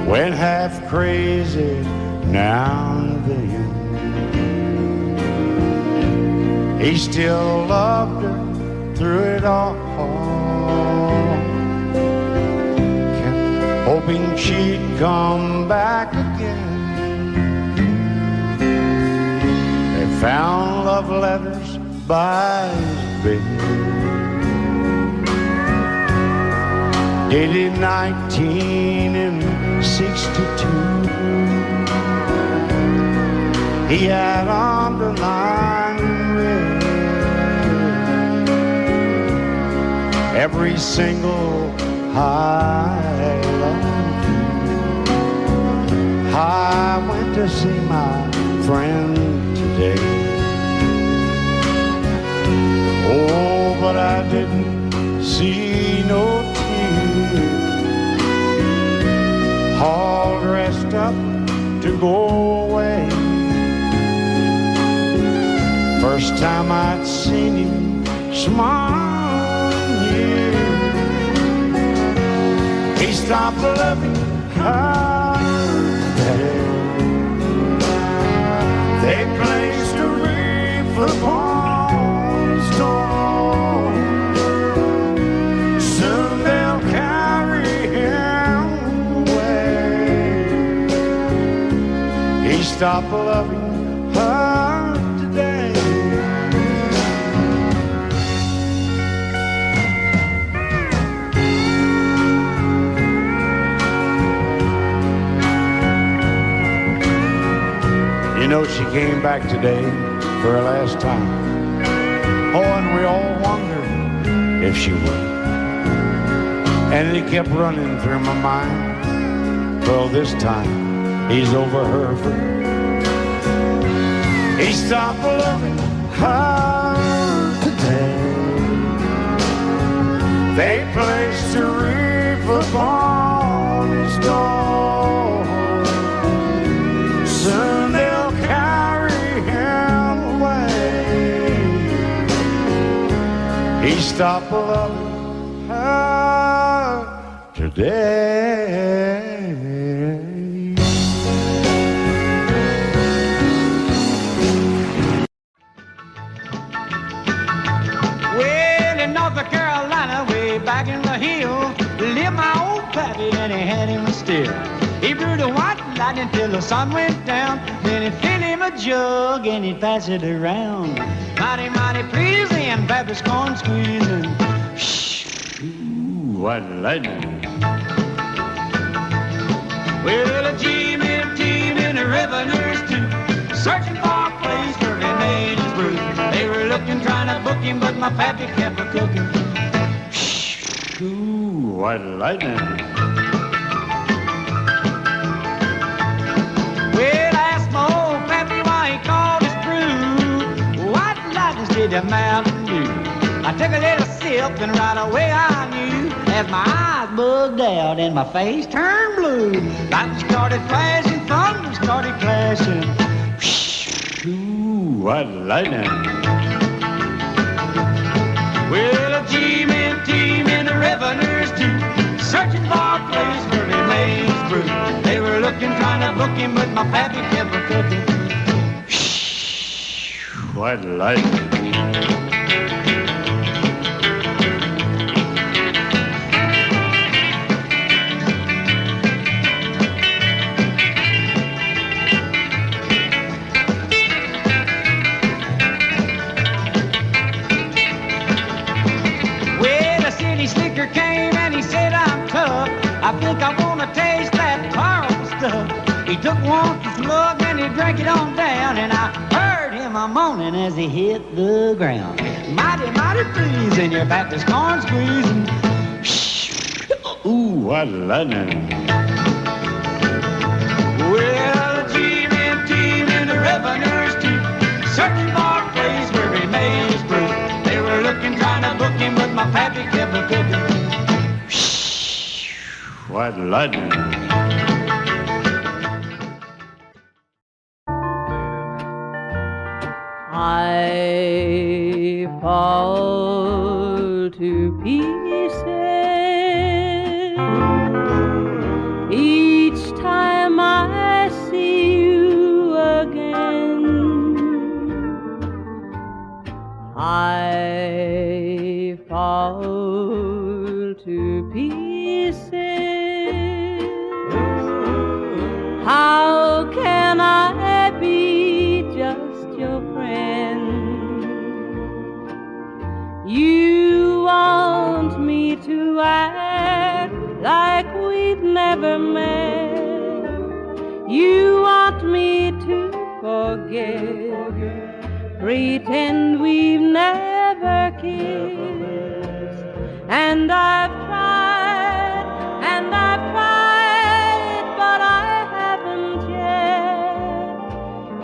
Went half crazy now and then. He still loved her through it all. Kept hoping she'd come back again. They found love letters by his bed, dated 1962. He had underlined in red every single I love you. I went to see my friend today. Oh, but I didn't see no tears. All dressed up to go away. First time I'd seen him smile in years. He stopped loving her today. They placed a wreath upon his door. Soon they'll carry him away. He stopped loving her today. You know, she came back today for her last time. Oh, and we all wondered if she would. And it kept running through my mind. Well, this time, he's over her for good. He stopped loving her today. They placed a wreath upon his door. Soon they'll carry him away. He stop loving her today. Well, in North Carolina, way back in the hill, lived my old pappy and he had him still. He brewed a white lightning till the sun went down. Then he'd fill him a jug and he'd pass it around. Mighty, mighty pleasing, Pappy's corn squeezing. Ooh, white lightning. Well, a team in the revenues too, searching for a place where he made his brew. They were looking, trying to book him, but my pappy kept a cooking. Ooh, white lightning. Well, I asked my old pappy why he called his brew white lightning did the Mountain Dew. I took a little sip and right away I knew, as my eyes bugged out and my face turned blue. Lightning started flashing, thunder started clashing. Ooh, white lightning. Well, a team in the revenues too, searching for a place where they made his brew. They were looking, trying to book him, but my pappy kept a cooking. White lightning. Slicker came and he said, I'm tough. I think I want to taste that powerful stuff. He took one slug and he drank it on down, and I heard him a moaning as he hit the ground. Mighty, mighty pleasing, your Baptist corn squeezing. Ooh, what lightning. Well, a team in the revenues too, searching for a place where he made his brew. They were looking, trying to book him, but my pappy kept a cooking. White lightning. I fall to pieces each time I see you again. I fall to pieces. How can I be just your friend? You want me to act like we've never met. You want me to forget, pretend we've never kissed. And I've tried, but I haven't yet.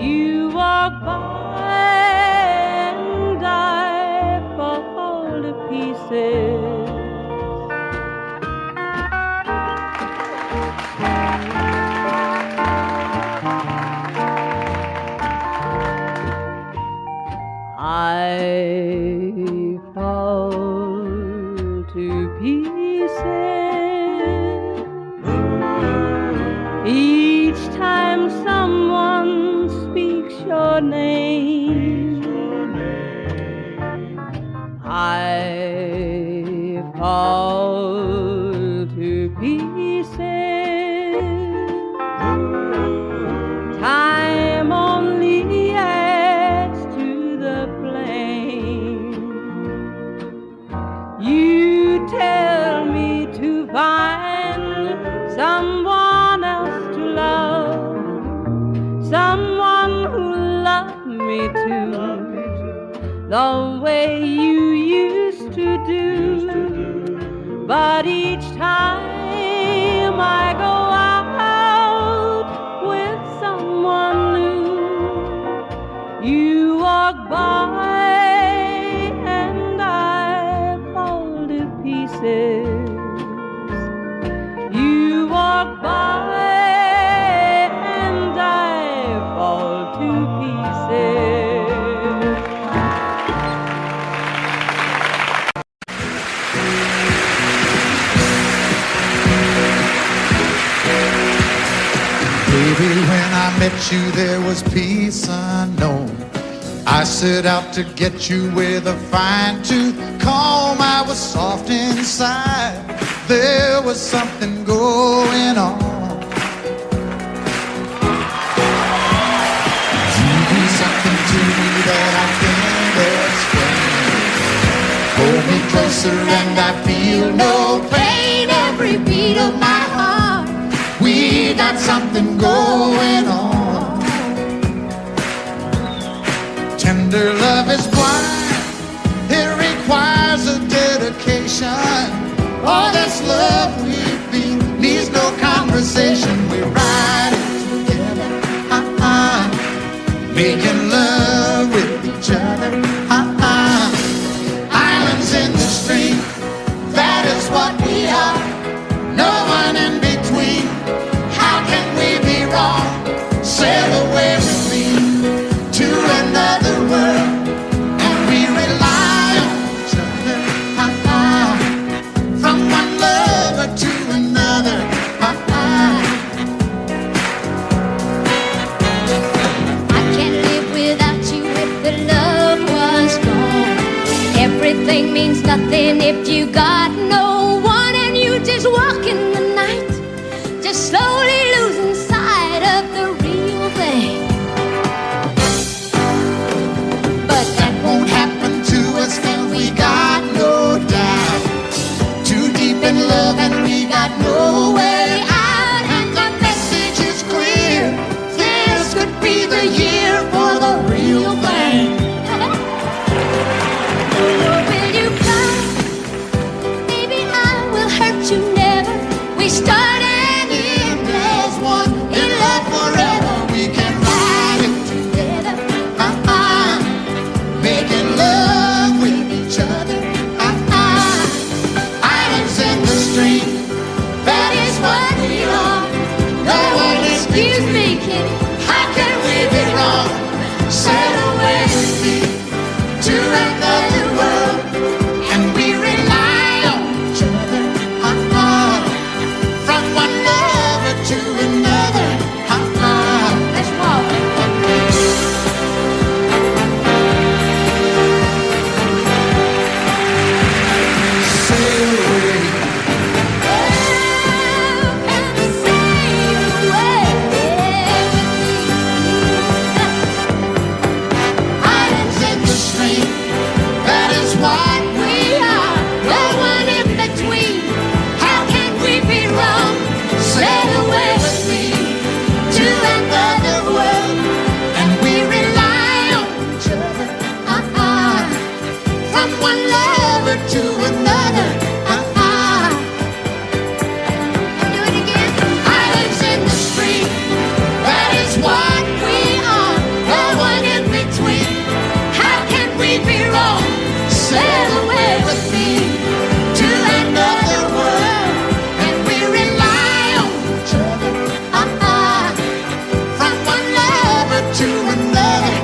You walk by and I fall to pieces. I fall to pieces each time someone speaks your name. I fall to pieces. Time only adds to the flame. You tell me to find someone else to love, someone who loved me too, the way you used to do. But each time I go out with someone new, you walk by and I fall to pieces. You walk by and I fall to pieces. met you, there was peace unknown. I set out to get you with a fine-tooth comb. I was soft inside. There was something going on. You do something to me that I can't explain. Hold me closer and I feel no pain. Every beat of my heart, we got something going on. Tender love is blind. It requires a dedication. All this love we feel needs no conversation. We're riding together, making love with each other, Islands in the stream, that is what we are. No one in between. How can we be wrong? Sail away with me to another world, and we rely on each other, from one lover to another, I can't live without you if the love was gone. Everything means nothing if you got no one, and you just walk in the night, just slowly losing sight of the real thing. but that won't happen to us, and we got no doubt. Too deep in love, and we got no way out. And the message is clear: this could be the year for the real thing. Will you come? Maybe I will hurt you never. We start and end as one, In love forever, we can ride it together, making love with each other, Islands in the stream, that is what we are. No one excuse me, kid. How can we be wrong? Sail away with me to another world, and we rely on each other, from one lover to another, Let's walk. sail away. Islands in the stream, that is what we are. No one in between. How can we be wrong? Sail away with me to another world, and we rely on each other, from one lover to another, Do it again. Islands in the stream, that is what we are. No one in between. How can we be wrong? Sail away with me to another world, and we rely on each other, from one lover to another.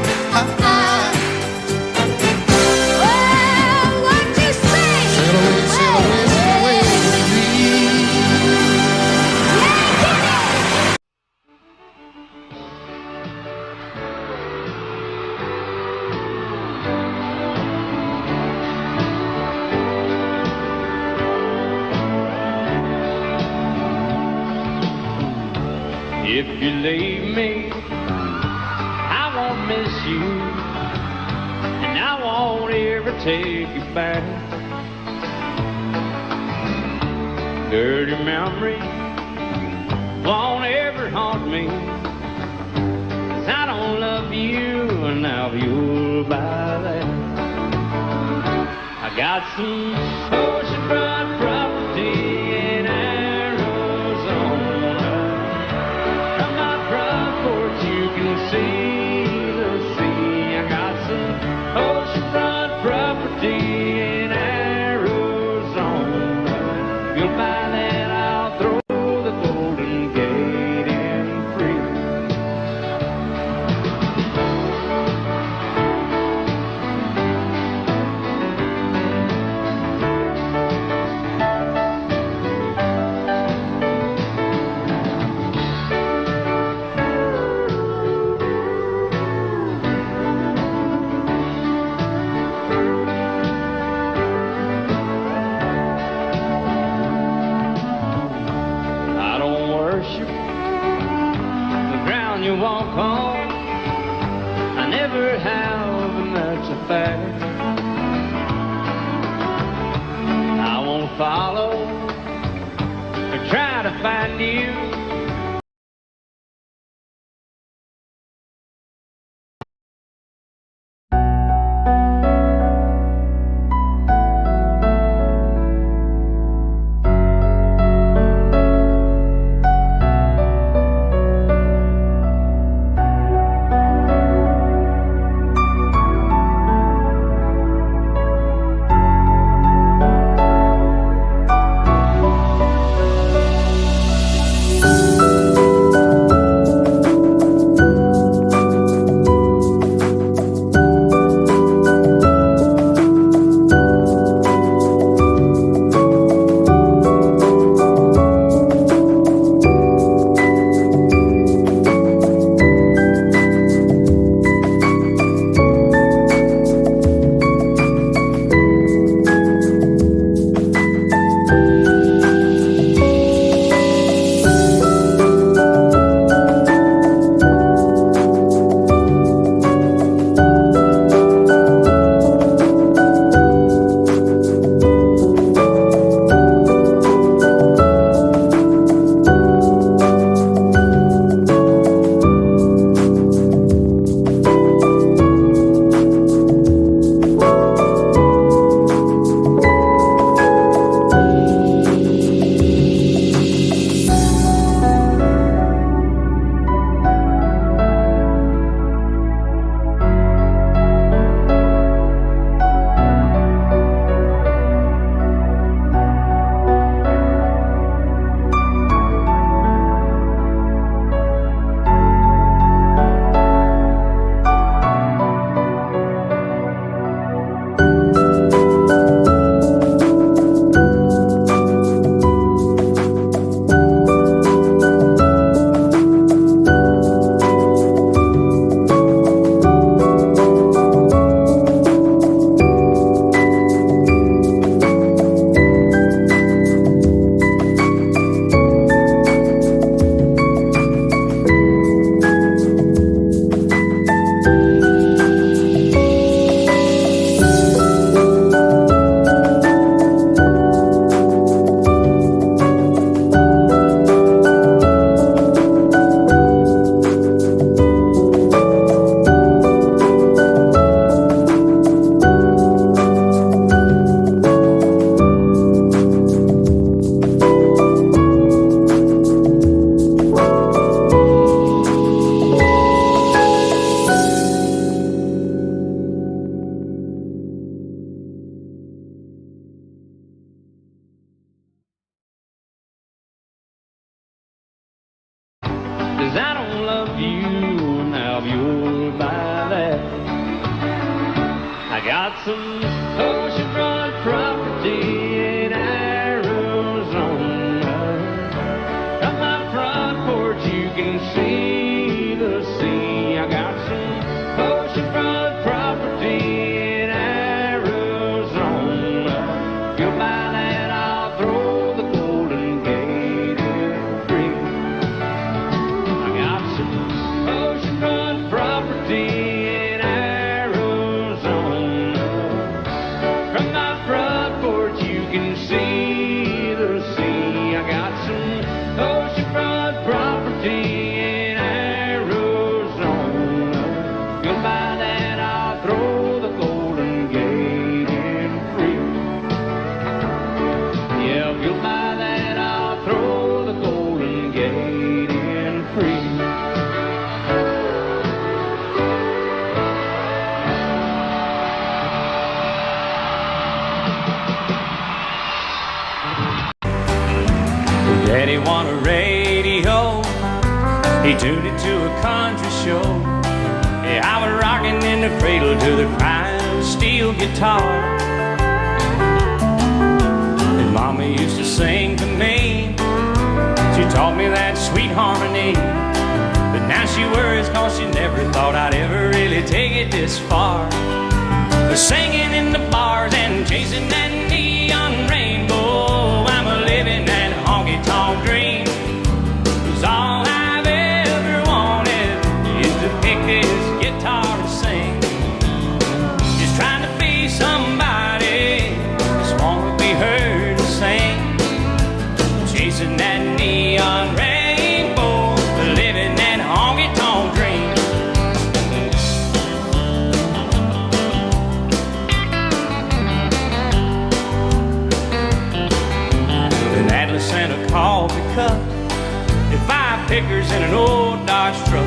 Well, what you say? Sail away, sail away, sail away with me. If you leave me, I won't miss you, and I won't ever take you back. Dirty memories won't ever haunt me, 'cause I don't love you, and now you'll buy that. I got some oceanfront property in Arizona. From my front porch you can see the sea. I got some oceanfront property in Arizona. You'll buy that, I'll throw the Golden Gate in free. find you. Cause I don't love you now if you'll buy that. I got some oceanfront property in Arizona. From my front porch you can see the sea. I got some oceanfront property in Arizona. If you'll buy that, I'll throw the Golden Gate in free. I got some oceanfront property in Arizona. From my front porch you can see the sea. I got some oceanfront property in Arizona. If you'll buy that, I'll throw the Golden Gate in free. Yeah, if you'll buy that, I'll throw the Golden Gate in free. Daddy won a radio, he tuned it to a country show. Yeah, I was rocking in the cradle to the crying steel guitar. And Mama used to sing to me, she taught me that sweet harmony. But now she worries cause she never thought I'd ever really take it this far. But singing in the bars and chasing that neon rainbow, I'm a living that honky-tonk dream. 'Cause all I've ever wanted is to pick this guitar and sing. Just trying to be somebody, just want to be heard to sing. Chasing that neon and a coffee cup, and 5 pickers in an old Dodge truck,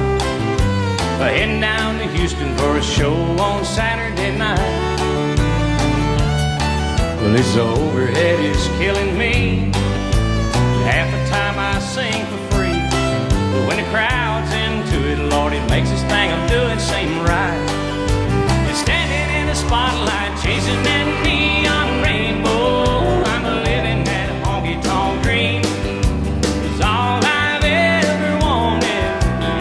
heading down to Houston for a show on Saturday night. Well, this overhead is killing me. Half the time I sing for free, but when the crowd's into it, Lord, it makes this thing I'm doing seem right. And standing in the spotlight, chasing that neon rainbow, I'm living that honky-tonk dream. 'Cause all I've ever wanted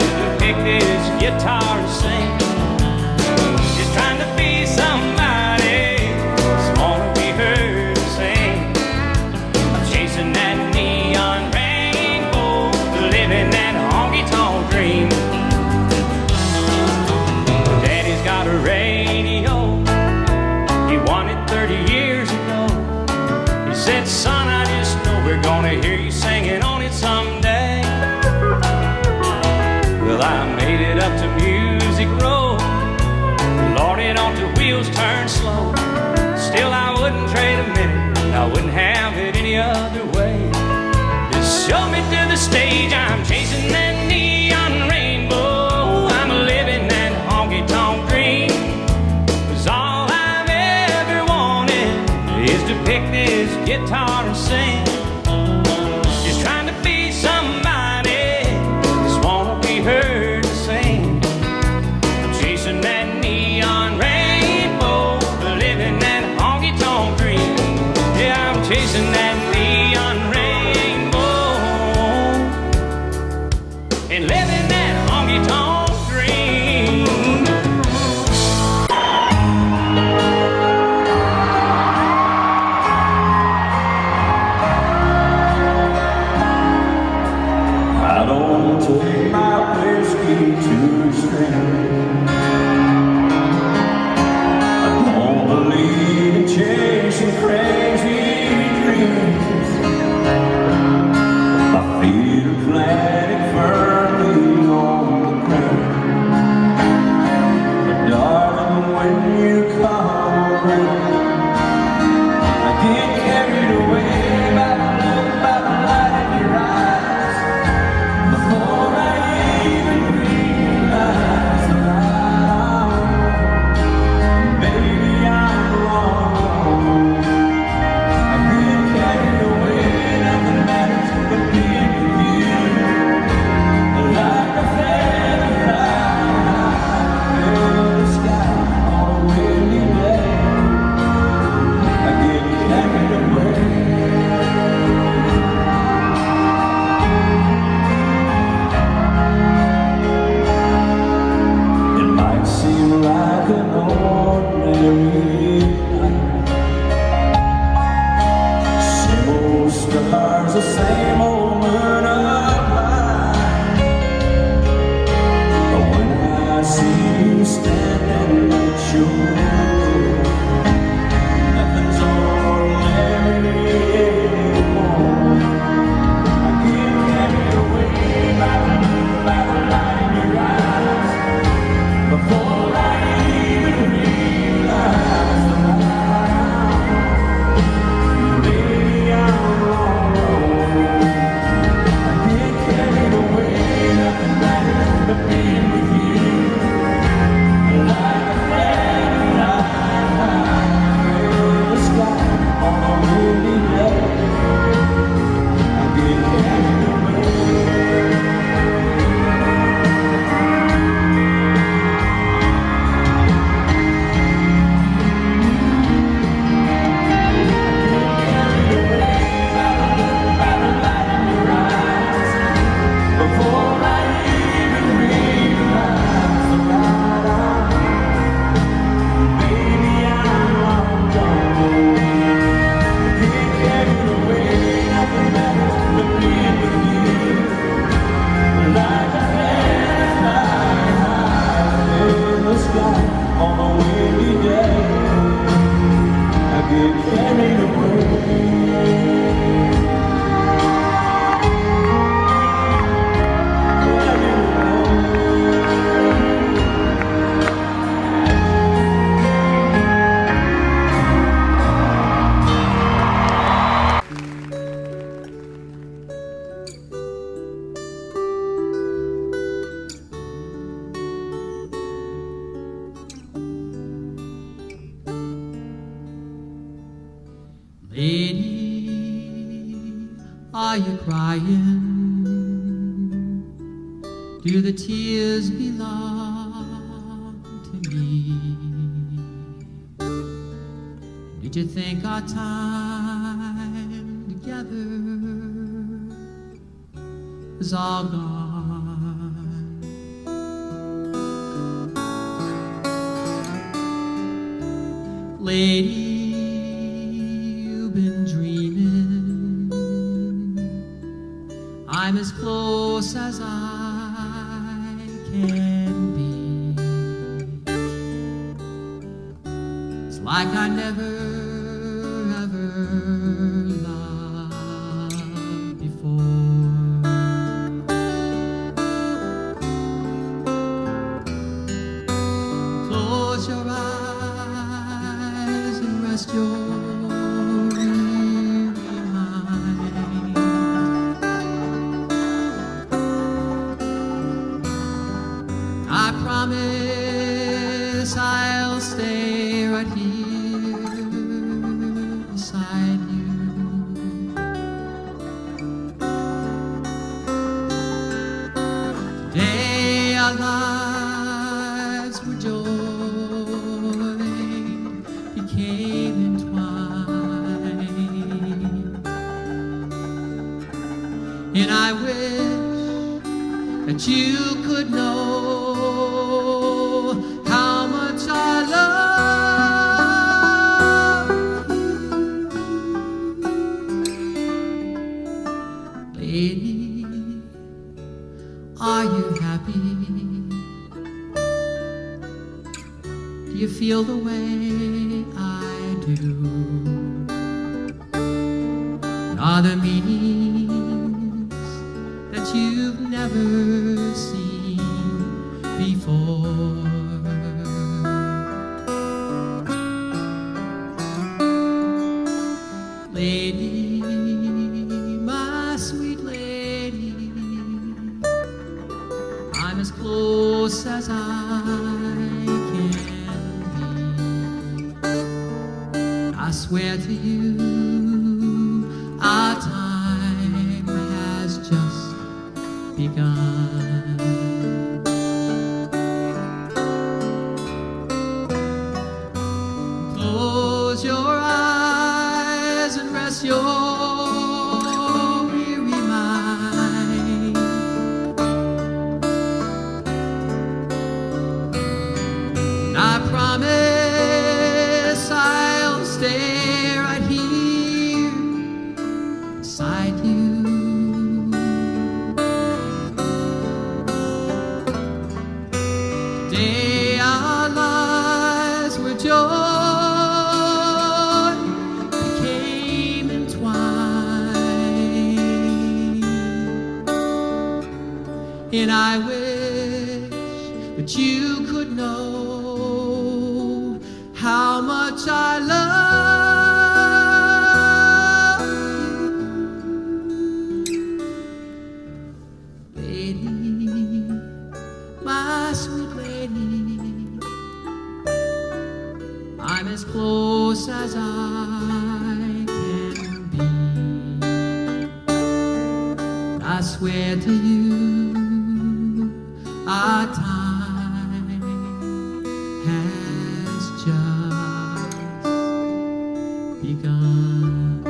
is to pick this guitar and sing. Just trying to be somebody, just wanna be heard to sing. I'm chasing that neon rainbow, living that honky-tonk dream. Daddy's got a radio, he won it 30 years ago. He said, son, I just know we're gonna hear you singing on it someday. Well, I made it up to Music Road, Lord, it on the wheels turn slow. Still I wouldn't trade a minute, I wouldn't have it any other way. Just show me to the stage, I'm chasing that neon rainbow, I'm living that honky-tonk dream. 'Cause all I've ever wanted is to pick this guitar and sing. Just trying to be somebody, just wanna be heard to sing. I'm chasing that neon rainbow, living that honky-tonk dream. Yeah, I'm chasing that neon rainbow and living that honky-tonk dream. I don't take my whiskey to the stream. I don't believe in chasing crazy dreams. My feet are planted firmly on the ground. But darling, when you come around, I get carried away by the look, by the light in your eyes. Before I even realize that I'm wrong, baby, I'm wrong. I get carried away, nothing matters but being with you. Like a feather flying in the sky on a windy day, I get carried away. It might seem like an ordinary night. Same old stars, the same old moon of light. But when I see you standing at your door, nothing's ordinary anymore. I get carried away by the light in your eyes. Before I even realize that I'm wrong, baby, I'm wrong. Are you crying? Do the tears belong to me? Did you think our time together is all gone? Lady, you've been dreaming. I'm as close as I can be. It's like I never ever loved before. Close your eyes and rest your weary mind. I promise I'll stay right here beside you. Today our lives were joy, became entwined, and I wish that you could know how much I love you. Lady, are you happy? Do you feel the way I do? Are there meanings that you've never seen before? Lady, my sweet lady, I'm as close as I can be. I swear to you, our time has just begun. Close your eyes and rest your weary mind. I promise I'll stay right here beside you. Today our lives were joy, became entwined, and I wish that you could know how much I love you. Lady, my sweet lady, I'm as close as I can be. I swear to you, our time has just begun.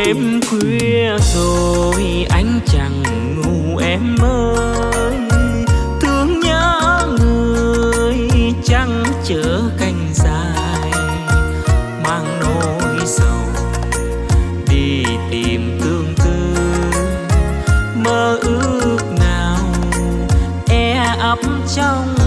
Đêm khuya rồi anh chẳng ngủ em ơi, thương nhớ người chẳng chở cành dài, mang nỗi sầu đi tìm tương tư, mơ ước nào e ấp trong